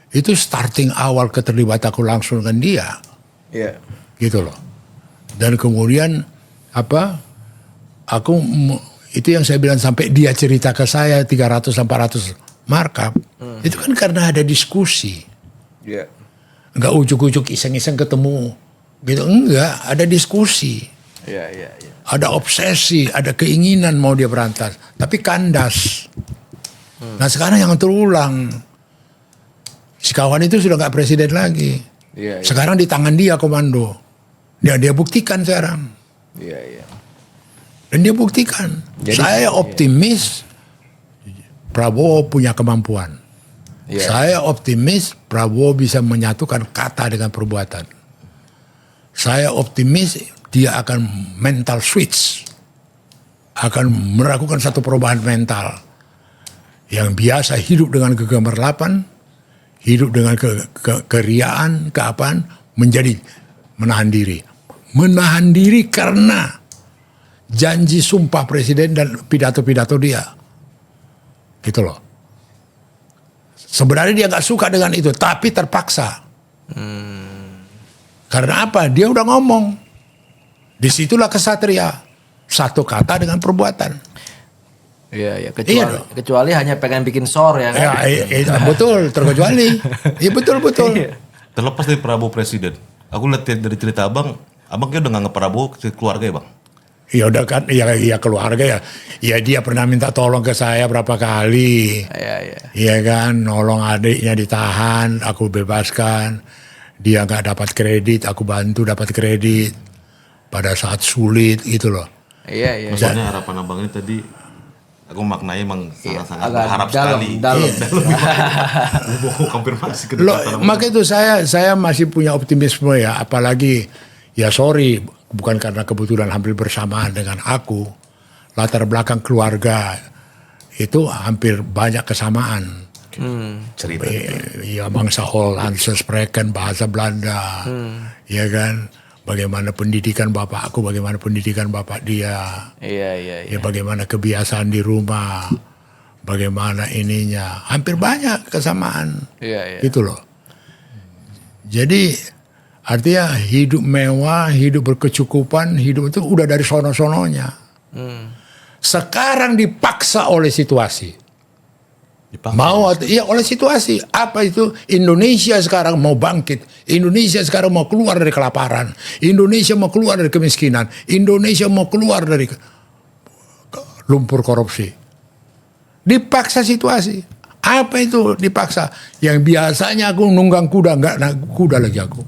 Itu starting awal keterlibatan aku langsung dengan dia. Iya. Gitu loh. Dan kemudian itu yang saya bilang sampai dia cerita ke saya 300-400 markup. Itu kan karena ada diskusi. Iya. Enggak ujuk-ujuk iseng-iseng ketemu. Gitu, enggak, ada diskusi. Iya. Ada obsesi, ada keinginan mau dia berantas. Tapi kandas. Nah sekarang yang terulang. Si kawan itu sudah gak presiden lagi. Iya. Sekarang di tangan dia komando. Dia buktikan sekarang. Iya. Dan dia buktikan. Jadi, saya optimis Prabowo punya kemampuan. Iya. Saya optimis Prabowo bisa menyatukan kata dengan perbuatan. Saya optimis dia akan mental switch. Akan melakukan satu perubahan mental. Yang biasa hidup dengan kegemerlapan, hidup dengan keriaan, keapaan, menjadi menahan diri. Menahan diri karena janji sumpah presiden dan pidato-pidato dia. Gitu loh. Sebenarnya dia gak suka dengan itu, tapi terpaksa. Karena apa? Dia udah ngomong. Disitulah kesatria. Satu kata dengan perbuatan. Iya, Iya kecuali hanya pengen bikin sor ya kan. Betul, terkecuali. Iya betul. Iya. Terlepas dari Prabowo presiden, aku lihat dari cerita abang kayak udah nganggap Prabowo keluarga ya bang? Ya udah kan, ya keluarga ya. Ya dia pernah minta tolong ke saya berapa kali. Iya. Iya kan, nolong adiknya ditahan, aku bebaskan. Dia nggak dapat kredit, aku bantu dapat kredit. Pada saat sulit gitu loh. Iya. Maksudnya harapan abang ini tadi, aku maknanya emang sangat-sangat Agak berharap dalam. sekali. Dalam. Mau konfirmasi ke Loh, depan. maka itu saya masih punya optimisme ya, apalagi ya sorry, bukan karena kebetulan hampir bersamaan dengan aku, latar belakang keluarga itu hampir banyak kesamaan. Cerita. Ya bangsa Hollandse spreken bahasa Belanda, ya kan, bagaimana pendidikan bapak aku, bagaimana pendidikan bapak dia, Iya. ya bagaimana kebiasaan di rumah, bagaimana ininya, hampir banyak kesamaan. Iya. Gitu loh. Jadi artinya hidup mewah, hidup berkecukupan, hidup itu udah dari sono-sononya. Sekarang dipaksa oleh situasi. Oleh situasi. Apa itu? Indonesia sekarang mau bangkit. Indonesia sekarang mau keluar dari kelaparan. Indonesia mau keluar dari kemiskinan. Indonesia mau keluar dari lumpur korupsi. Dipaksa situasi. Apa itu dipaksa? Yang biasanya aku nunggang kuda, nggak naik kuda lagi aku.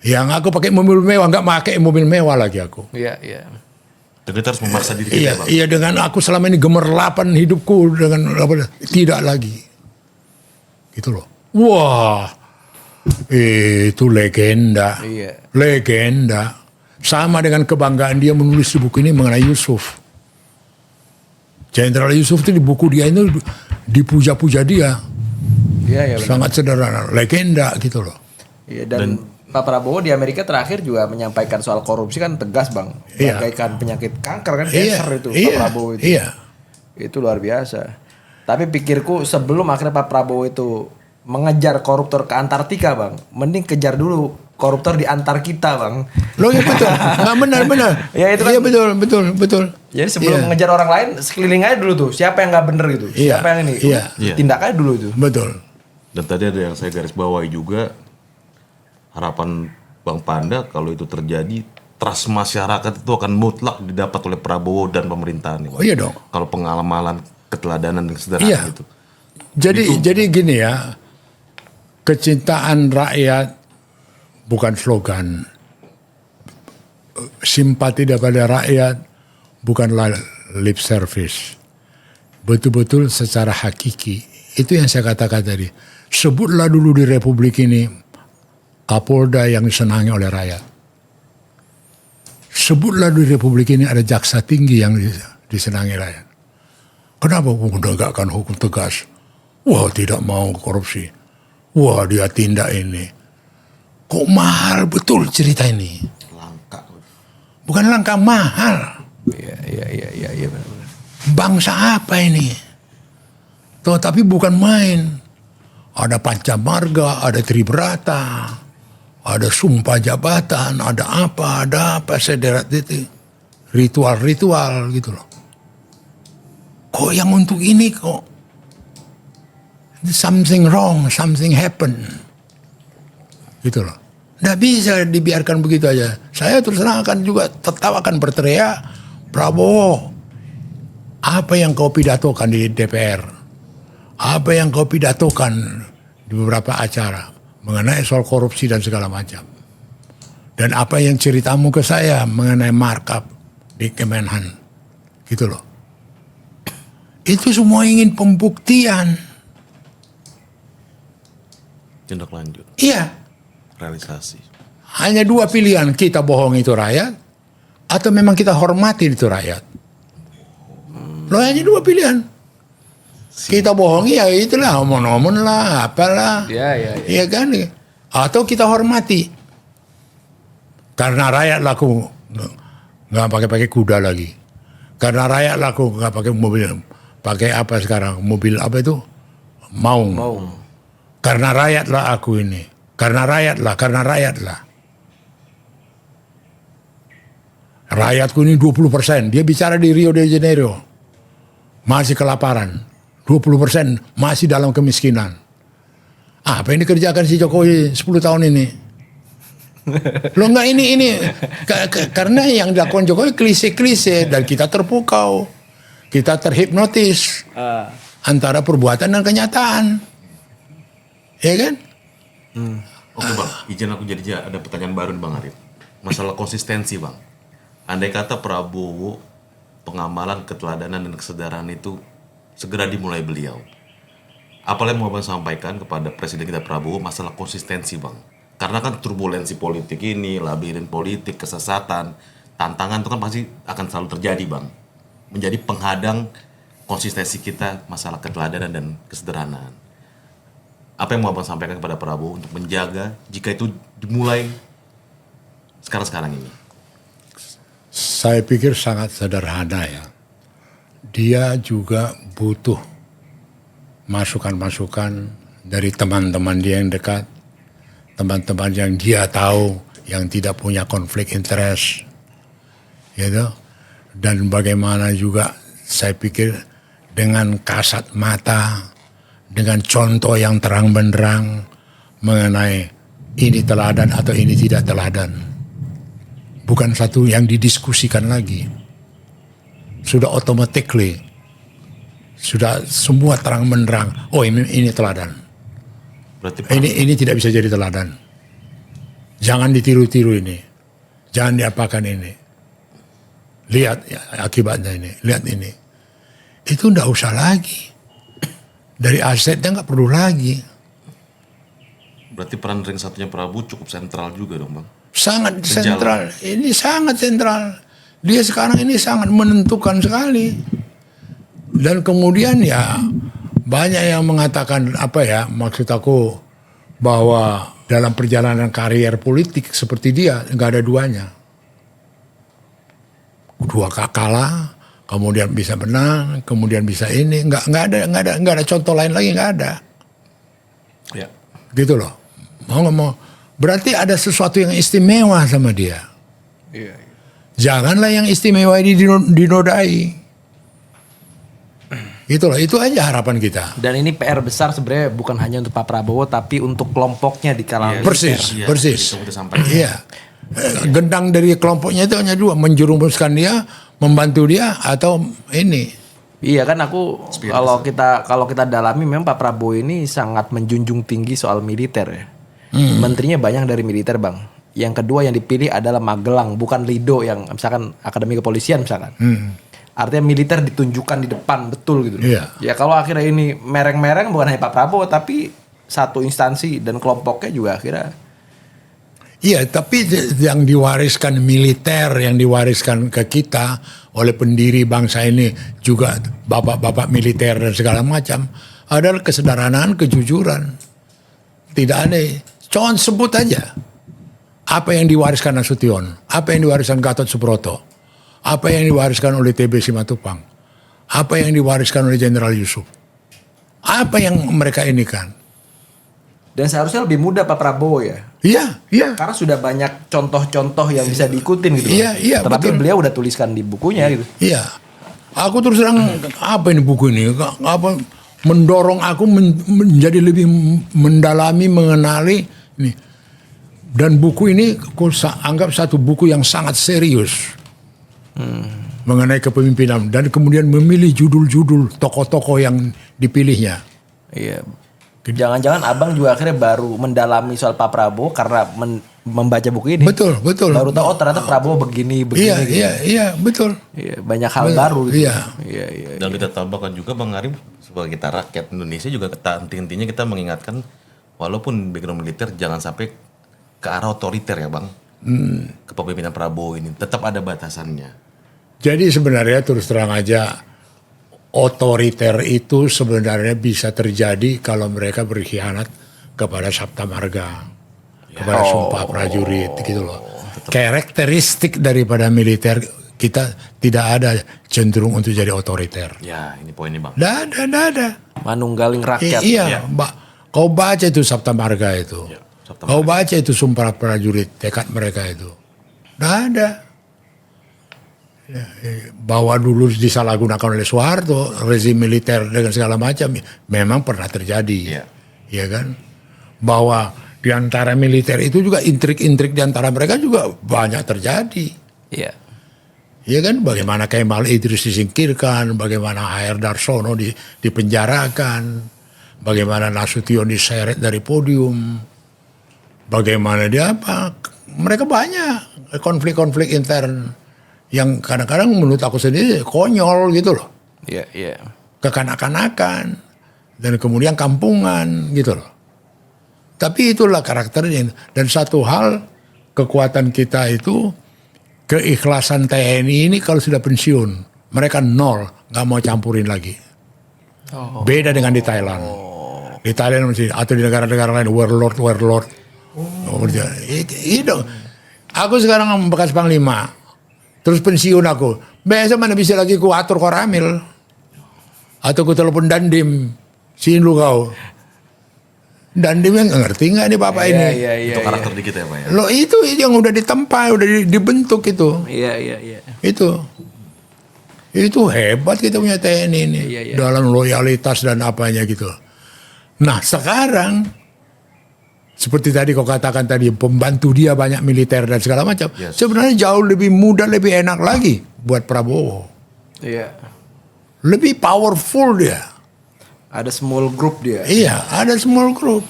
Yang aku pakai mobil mewah, nggak pakai mobil mewah lagi aku. Iya. Dan kita harus memaksa diri kita Iya, bang. iya, dengan aku selama ini gemerlapan hidupku dengan apa, tidak lagi. Gitu loh. Wah, itu legenda. Iya. Legenda. Sama dengan kebanggaan dia menulis di buku ini mengenai Yusuf. Jenderal Yusuf itu di buku dia itu dipuja-puja dia. Iya. Sangat sederhana, legenda gitu loh. Iya, dan Pak Prabowo di Amerika terakhir juga menyampaikan soal korupsi kan tegas bang, Iya. bagaikan penyakit kanker kan, cancer itu Pak Prabowo itu. Iya. Itu luar biasa. Tapi pikirku sebelum akhirnya Pak Prabowo itu mengejar koruptor ke Antartika bang, mending kejar dulu koruptor di antar kita bang. Loh ya betul, nggak benar. Ya, itu kan- Iya betul. Jadi sebelum Iya. mengejar orang lain, sekeliling aja dulu tuh. Siapa yang nggak bener gitu? Iya. Siapa yang ini? Iya. Tindak aja dulu itu. Betul. Dan tadi ada yang saya garis bawahi juga, harapan Bang Panda kalau itu terjadi, trust masyarakat itu akan mutlak didapat oleh Prabowo dan pemerintahan. Oh iya dong. Kalau pengalaman, keteladanan dan sederhana Iya. itu. Jadi gini ya, kecintaan rakyat bukan slogan, simpati daripada rakyat bukanlah lip service, betul-betul secara hakiki. Itu yang saya katakan tadi. Sebutlah dulu di Republik ini Kapolda yang disenangi oleh rakyat. Sebutlah di Republik ini ada jaksa tinggi yang disenangi rakyat. Kenapa menegakkan hukum tegas? Wah, tidak mau korupsi. Wah, dia tindak ini. Kok mahal betul cerita ini? Langka. Bukan langka, mahal. Iya benar. Bangsa apa ini? Tuh, tapi bukan main. Ada Pancamarga, ada Tribrata, ada sumpah jabatan, ada apa, sederet itu. Ritual-ritual gitu loh. Kok yang untuk ini kok something wrong, something happen. Gitu loh. Nggak bisa dibiarkan begitu aja. Saya terus terang akan juga tetap akan berteriak, Prabowo, apa yang kau pidatokan di DPR? Apa yang kau pidatokan di beberapa acara mengenai soal korupsi dan segala macam. Dan apa yang ceritamu ke saya mengenai markup di Kemenhan. Gitu loh. Itu semua ingin pembuktian. Tindak lanjut, Iya, realisasi. hanya dua pilihan, kita bohong itu rakyat, atau memang kita hormati itu rakyat. Loh, hanya dua pilihan. Kita bohongi ya itulah, omon-omon lah, apalah. Iya kan? Atau kita hormati. Karena rakyat laku nggak pakai kuda lagi. Karena rakyat laku nggak pakai mobil, pakai apa sekarang? Mobil apa itu? Maung. Karena rakyatlah aku ini. Karena rakyatlah. Rakyatku ini 20%. Dia bicara di Rio de Janeiro. Masih kelaparan. 20% masih dalam kemiskinan. Apa yang dikerjakan si Jokowi 10 tahun ini? Loh enggak ini. Karena yang dilakukan Jokowi klise-klise. Dan kita terpukau. Kita terhipnotis. Antara perbuatan dan kenyataan. Ya kan? Oke Bang, izin aku jadi ada pertanyaan baru nih Bang Arif. Masalah konsistensi Bang. Andai kata Prabowo, pengamalan, keteladanan, dan kesadaran itu segera dimulai beliau. Apa yang mau Bang sampaikan kepada Presiden kita Prabowo masalah konsistensi Bang? Karena kan turbulensi politik ini, labirin politik, kesesatan, tantangan itu kan pasti akan selalu terjadi Bang. Menjadi penghadang konsistensi kita masalah keteladanan dan kesederhanaan. Apa yang mau Abang sampaikan kepada Prabowo untuk menjaga jika itu dimulai sekarang ini? Saya pikir sangat sederhana ya. Dia juga butuh masukan-masukan dari teman-teman dia yang dekat, teman-teman yang dia tahu yang tidak punya konflik interest, gitu. Dan bagaimana juga saya pikir dengan kasat mata, dengan contoh yang terang benderang mengenai ini teladan atau ini tidak teladan. Bukan satu yang didiskusikan lagi. Sudah automatically, sudah semua terang benderang. Oh ini teladan. Berarti Ini tidak bisa jadi teladan. Jangan ditiru-tiru ini. Jangan diapakan ini. Lihat ya, akibatnya ini. Lihat ini. Itu enggak usah lagi. Dari asetnya nggak perlu lagi. Berarti peran ring satunya Prabowo cukup sentral juga dong Bang? Sangat sentral. Ini sangat sentral. Dia sekarang ini sangat menentukan sekali. Dan kemudian ya banyak yang mengatakan apa ya, maksud aku bahwa dalam perjalanan karier politik seperti dia nggak ada duanya. Dua kalah, kemudian bisa menang, kemudian bisa ini, nggak ada contoh lain lagi, nggak ada. Ya. Gitu loh. Mau nggak mau, berarti ada sesuatu yang istimewa sama dia. Iya. Janganlah yang istimewa ini dinodai. Gitu loh, itu aja harapan kita. Dan ini PR besar sebenarnya bukan hanya untuk Pak Prabowo tapi untuk kelompoknya di kalangan Persis, Iya, persis. itu udah sampai. Iya. Gendang dari kelompoknya itu hanya dua, menjerumuskan dia, membantu dia, atau ini. Iya kan aku kalau kita dalami memang Pak Prabowo ini sangat menjunjung tinggi soal militer ya. Menterinya banyak dari militer Bang. Yang kedua yang dipilih adalah Magelang, bukan Lido yang misalkan Akademi Kepolisian misalkan. Artinya militer ditunjukkan di depan betul gitu. Iya. Ya kalau akhirnya ini mereng-mereng bukan hanya Pak Prabowo tapi satu instansi dan kelompoknya juga akhirnya. Iya, tapi yang diwariskan militer, yang diwariskan ke kita oleh pendiri bangsa ini juga bapak-bapak militer dan segala macam adalah kesederhanaan, kejujuran. Tidak aneh. Cuman sebut aja. Apa yang diwariskan Nasution, apa yang diwariskan Gatot Subroto, apa yang diwariskan oleh TB Simatupang, apa yang diwariskan oleh Jenderal Yusuf, apa yang mereka ini kan. Dan seharusnya lebih mudah Pak Prabowo ya. Iya, iya. Karena sudah banyak contoh-contoh yang bisa diikutin gitu. Iya, iya, Tetapi betul. beliau udah tuliskan di bukunya gitu. Iya. Aku terus terang, apa ini buku ini? Apa mendorong aku menjadi lebih mendalami, mengenali ini. Dan buku ini aku anggap satu buku yang sangat serius mengenai kepemimpinan, dan kemudian memilih judul-judul tokoh-tokoh yang dipilihnya. Iya. Jangan-jangan abang juga akhirnya baru mendalami soal Pak Prabowo karena membaca buku ini. Betul. Baru tahu ternyata Prabowo begini gitu. Iya, betul. Iya, banyak hal baru gitu. Iya. Dan kita tambahkan juga Bang Arif, sebagai kita rakyat Indonesia juga intinya kita mengingatkan walaupun background militer jangan sampai ke arah otoriter ya Bang. Kepemimpinan Prabowo ini tetap ada batasannya. Jadi sebenarnya terus terang aja otoriter itu sebenarnya bisa terjadi kalau mereka berkhianat kepada Sabta Marga. Kepada sumpah prajurit gitu loh. Karakteristik daripada militer kita tidak ada cenderung untuk jadi otoriter. Ya, ini poinnya Bang. Nggak ada. Manunggaling rakyat. Iya, kau baca itu Sabta Marga itu. Ya, Sabta Kau baca itu sumpah prajurit, tekad mereka itu. Nggak ada. Ya, bahwa dulu disalahgunakan oleh Soeharto, rezim militer dengan segala macam, memang pernah terjadi. Ya kan? Bahwa di antara militer itu juga intrik-intrik di antara mereka juga banyak terjadi. Iya. Ya kan, bagaimana Kemal Idris disingkirkan, bagaimana HR Darsono dipenjarakan, bagaimana Nasution diseret dari podium, bagaimana dia apa, mereka banyak konflik-konflik intern yang kadang-kadang menurut aku sendiri konyol gitu loh, Iya. kekanak-kanakan, dan kemudian kampungan gitu loh. Tapi itulah karakternya. Dan satu hal, kekuatan kita itu, keikhlasan TNI ini kalau sudah pensiun, mereka nol, nggak mau campurin lagi. Beda dengan di Thailand. Di Thailand masih, atau di negara-negara lain, warlord. Itu. Aku sekarang bekas panglima, terus pensiun aku. Biasa mana bisa lagi ku atur koramil, atau ku telepon Dandim, siin lu kau. Dan dia ngerti nggak nih bapak ini? Iya. Itu karakter di kita ya Pak ya. Loh itu yang udah ditempa, udah dibentuk itu. Iya. Itu hebat kita punya TNI ini. Iya. Dalam loyalitas dan apanya gitu. Nah sekarang, seperti tadi kau katakan tadi, pembantu dia banyak militer dan segala macam. Yes. Sebenarnya jauh lebih mudah, lebih enak lagi buat Prabowo. Iya. Lebih powerful dia. Ada small group dia. Iya, ada small group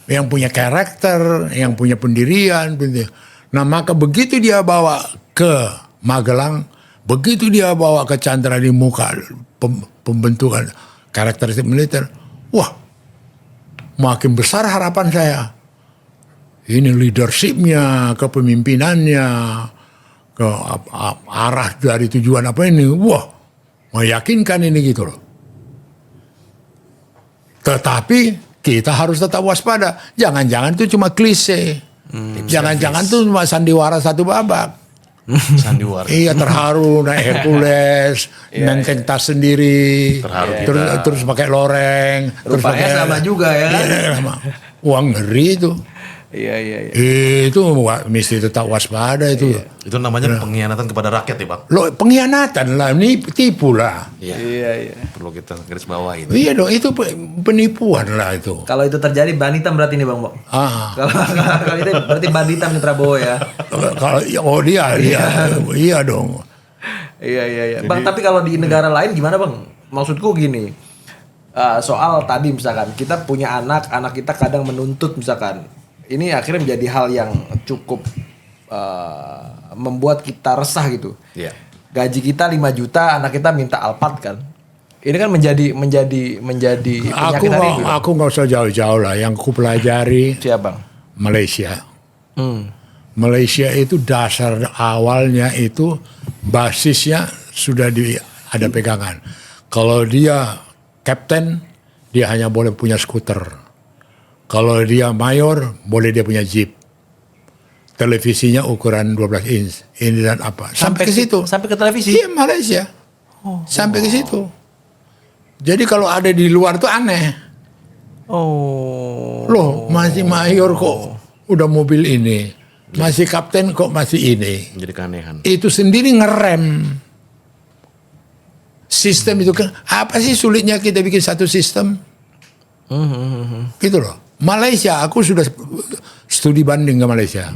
yang punya karakter, yang punya pendirian. Nah, maka begitu dia bawa ke Magelang, begitu dia bawa ke Chandra di Muka, pembentukan karakteristik militer, wah, makin besar harapan saya. Ini leadershipnya, kepemimpinannya, ke arah dari tujuan apa ini, wah, meyakinkan ini gitu loh. Tetapi kita harus tetap waspada. Jangan-jangan itu cuma klise. Jangan-jangan itu cuma sandiwara satu babak. Sandiwara. Iya, terharu naik Hercules, nenteng tas sendiri, terus pakai loreng, terus Rupanya pakai sama juga ya. Iya, sama. Wah, ngeri itu. Iya. Itu mesti tetap waspada itu. Itu namanya pengkhianatan kepada rakyat ya Bang. Loh, pengkhianatan lah, ini tipu lah. Iya. Perlu kita garis bawahi itu. Iya dong, itu penipuan lah itu. Kalau itu terjadi ban hitam berarti nih Bang. Kalau itu berarti ban hitam nih Prabowo ya. Kalau dia iya dong. Iya. Bang, tapi kalau di negara lain gimana Bang? Maksudku gini. Soal tadi misalkan kita punya anak kita kadang menuntut misalkan. Ini akhirnya menjadi hal yang cukup membuat kita resah gitu. Iya. Gaji kita 5 juta, anak kita minta Alphard kan. Ini kan menjadi penyakit hari ini. Aku nggak usah jauh-jauh lah. Yang ku pelajari Siap Bang? Malaysia. Malaysia itu dasar awalnya itu basisnya sudah ada pegangan. Kalau dia kapten, dia hanya boleh punya skuter. Kalau dia mayor, boleh dia punya jeep. Televisinya ukuran 12 inch. Ini dan apa. Sampai ke situ. Sampai ke televisi? Iya, Malaysia. Sampai ke situ. Jadi kalau ada di luar tuh aneh. Loh, masih mayor kok udah mobil ini. Masih kapten kok masih ini. Jadi keanehan. Itu sendiri ngerem. Sistem itu kan. Apa sih sulitnya kita bikin satu sistem? Gitu loh. Malaysia, aku sudah studi banding ke Malaysia,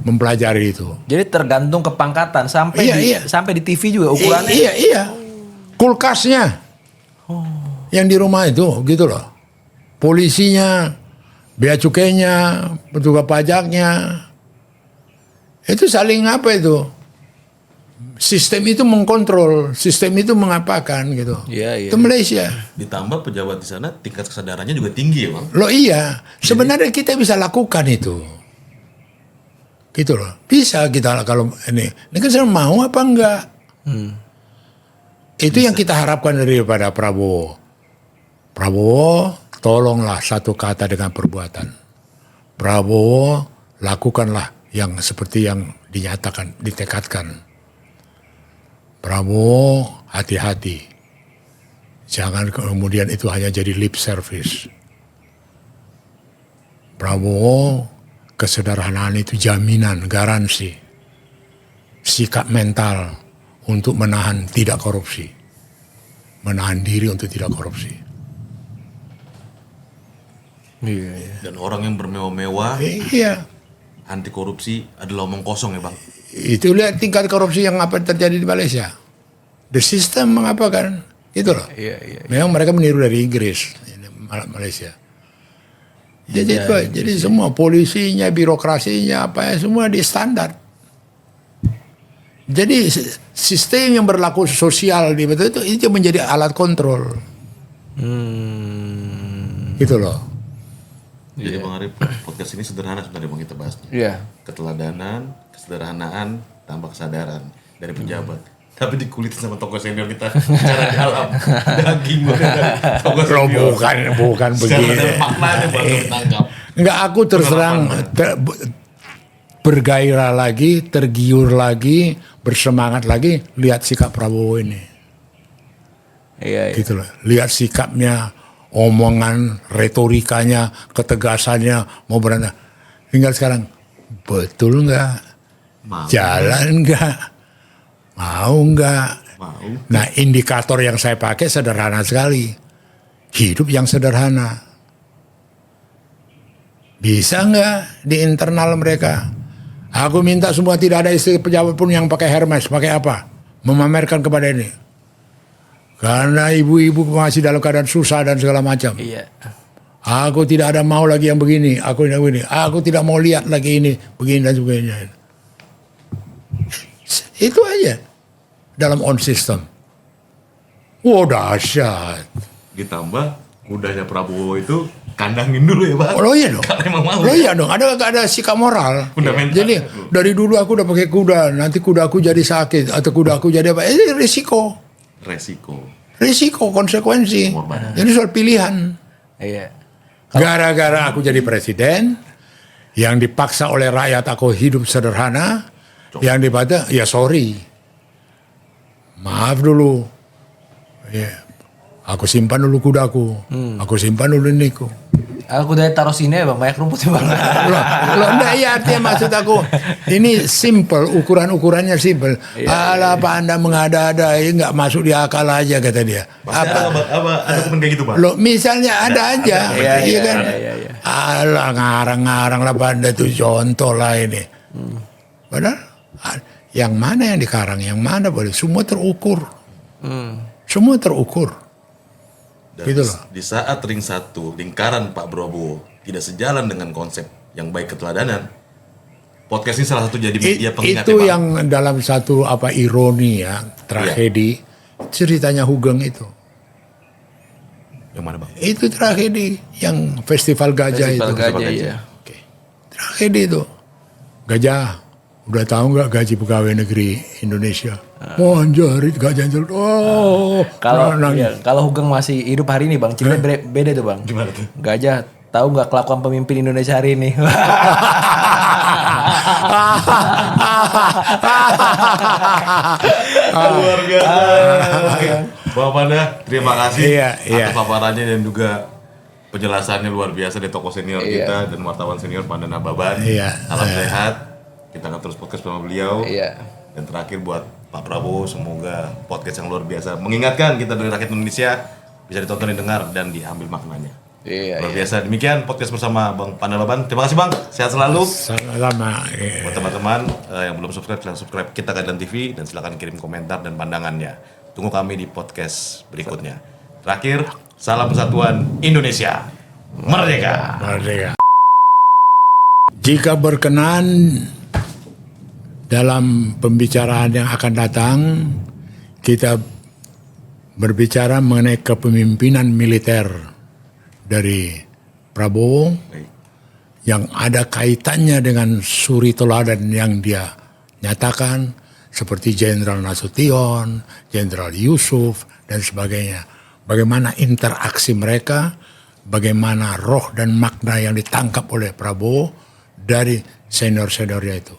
mempelajari itu. Jadi tergantung kepangkatan sampai di TV juga ukurannya. Iya. Kulkasnya, yang di rumah itu, gitu loh. Polisinya bea cukainya, petugas pajaknya. Itu saling apa itu? Sistem itu mengkontrol, sistem itu mengapakan gitu. Iya. Itu Malaysia. Ditambah pejabat di sana tingkat kesadarannya juga tinggi ya Bang. Loh iya, sebenarnya kita bisa lakukan itu. Gitu loh. Bisa kita kalau ini kan saya mau apa enggak? Itu yang kita harapkan daripada Prabowo. Prabowo, tolonglah satu kata dengan perbuatan. Prabowo, lakukanlah yang seperti yang dinyatakan, ditekadkan. Prabowo, hati-hati. Jangan kemudian itu hanya jadi lip service. Prabowo, kesederhanaan itu jaminan, garansi. Sikap mental untuk menahan tidak korupsi. Menahan diri untuk tidak korupsi. Iya. Dan orang yang bermewah-mewah, Iya. anti korupsi adalah omong kosong ya Bang. Itu lihat tingkat korupsi yang apa terjadi di Malaysia. The system mengapakan? Itu loh. Iya. Memang mereka meniru dari Inggris, Malaysia. Jadi semua polisinya, birokrasinya, apa ya semua di standar. Jadi sistem yang berlaku sosial di betul itu menjadi alat kontrol. Gitu loh. Jadi Bang Arif, podcast ini sederhana sebenarnya Bang kita bahasnya. Iya. Keteladanan, kesederhanaan, tanpa kesadaran dari pejabat. Tapi dikulitin sama tokoh senior kita secara dalam daging dari tokoh Loh, senior. bukan Secara begini. dalam maknanya baru ditangkap. Enggak, aku terus terang bergairah lagi, tergiur lagi, bersemangat lagi lihat sikap Prabowo ini. Iya. Gitu loh. Lihat sikapnya, omongan, retorikanya, ketegasannya, mau berantem. Tinggal sekarang, betul nggak? Mau. Jalan nggak? Mau nggak? Mau. Nah, indikator yang saya pakai sederhana sekali. Hidup yang sederhana. Bisa nggak di internal mereka? Aku minta semua tidak ada istri pejabat pun yang pakai Hermes. Pakai apa? Memamerkan kepada ini. Karena ibu-ibu masih dalam keadaan susah dan segala macam. Iya. Aku tidak ada mau lagi yang begini. Aku tidak begini. Aku tidak mau lihat lagi ini. Begini dan sebagainya. Itu aja. Dalam on system. Wow, dahsyat. Ditambah kudanya Prabowo itu kandangin dulu ya Bang. Oh iya dong. Karena emang mau. Oh iya dong. Ada sikap moral. Fundamental. Jadi dari dulu aku udah pakai kuda. Nanti kuda aku jadi sakit. Atau kuda aku jadi apa. Ini risiko. Risiko, konsekuensi. Pengorbanan. Jadi soal pilihan. Iya. Gara-gara aku jadi presiden, yang dipaksa oleh rakyat aku hidup sederhana, yang dipaksa, ya sorry. Maaf dulu. Ya. Aku simpan dulu kudaku. Aku simpan dulu niku. Aku udah taruh sini ya Bang, banyak rumputnya Bang. Loh, enggak ya artinya maksud aku ini simple, ukurannya simple. Alah Pak Anda mengada-ada, ini nggak masuk di akal aja kata dia. Ada komen kayak gitu Bang? Loh misalnya ada aja, iya kan? Iya. Alah ngarang-ngarang lah Pak Anda itu contoh lah ini. Padahal yang mana yang dikarang, yang mana boleh, semua terukur. Semua terukur. Dan Gitu loh. di saat ring 1 lingkaran Pak Prabowo tidak sejalan dengan konsep yang baik keteladanan, podcast ini salah satu jadi media pengingat Itu ya, Bang. yang dalam satu apa ironi ya, tragedi, ceritanya Hugeng itu. Yang mana Bang? Itu tragedi yang festival gajah Festival itu. gajah, iya. Oke. Tragedi itu. Gajah, udah tahu nggak gaji pegawai negeri Indonesia? Oh anjir, gajah anjir. Oh, Kalau Hugeng masih hidup hari ini Bang, cerita beda tuh Bang. Gimana tuh? Gajah tahu nggak kelakuan pemimpin Indonesia hari ini? Luar biasa. Bapak Panda, terima kasih Iya. atas paparannya dan juga penjelasannya luar biasa dari tokoh senior kita dan wartawan senior Panda Nababan. Iya. Salam sehat. Kita akan terus podcast bersama beliau. Iya. Dan terakhir buat Pak Prabowo, semoga podcast yang luar biasa mengingatkan kita dari rakyat Indonesia bisa ditonton, didengar, dan diambil maknanya. Iya. Luar biasa. Demikian podcast bersama Bang Panda Nababan. Terima kasih Bang. Sehat selalu. Sama. Buat teman-teman yang belum subscribe, silahkan subscribe Kita Keadilan TV dan silakan kirim komentar dan pandangannya. Tunggu kami di podcast berikutnya. Terakhir, salam persatuan Indonesia. Merdeka. Merdeka. Jika berkenan dalam pembicaraan yang akan datang, kita berbicara mengenai kepemimpinan militer dari Prabowo yang ada kaitannya dengan suri teladan yang dia nyatakan seperti Jenderal Nasution, Jenderal Yusuf dan sebagainya. Bagaimana interaksi mereka, bagaimana roh dan makna yang ditangkap oleh Prabowo dari senior-seniornya itu.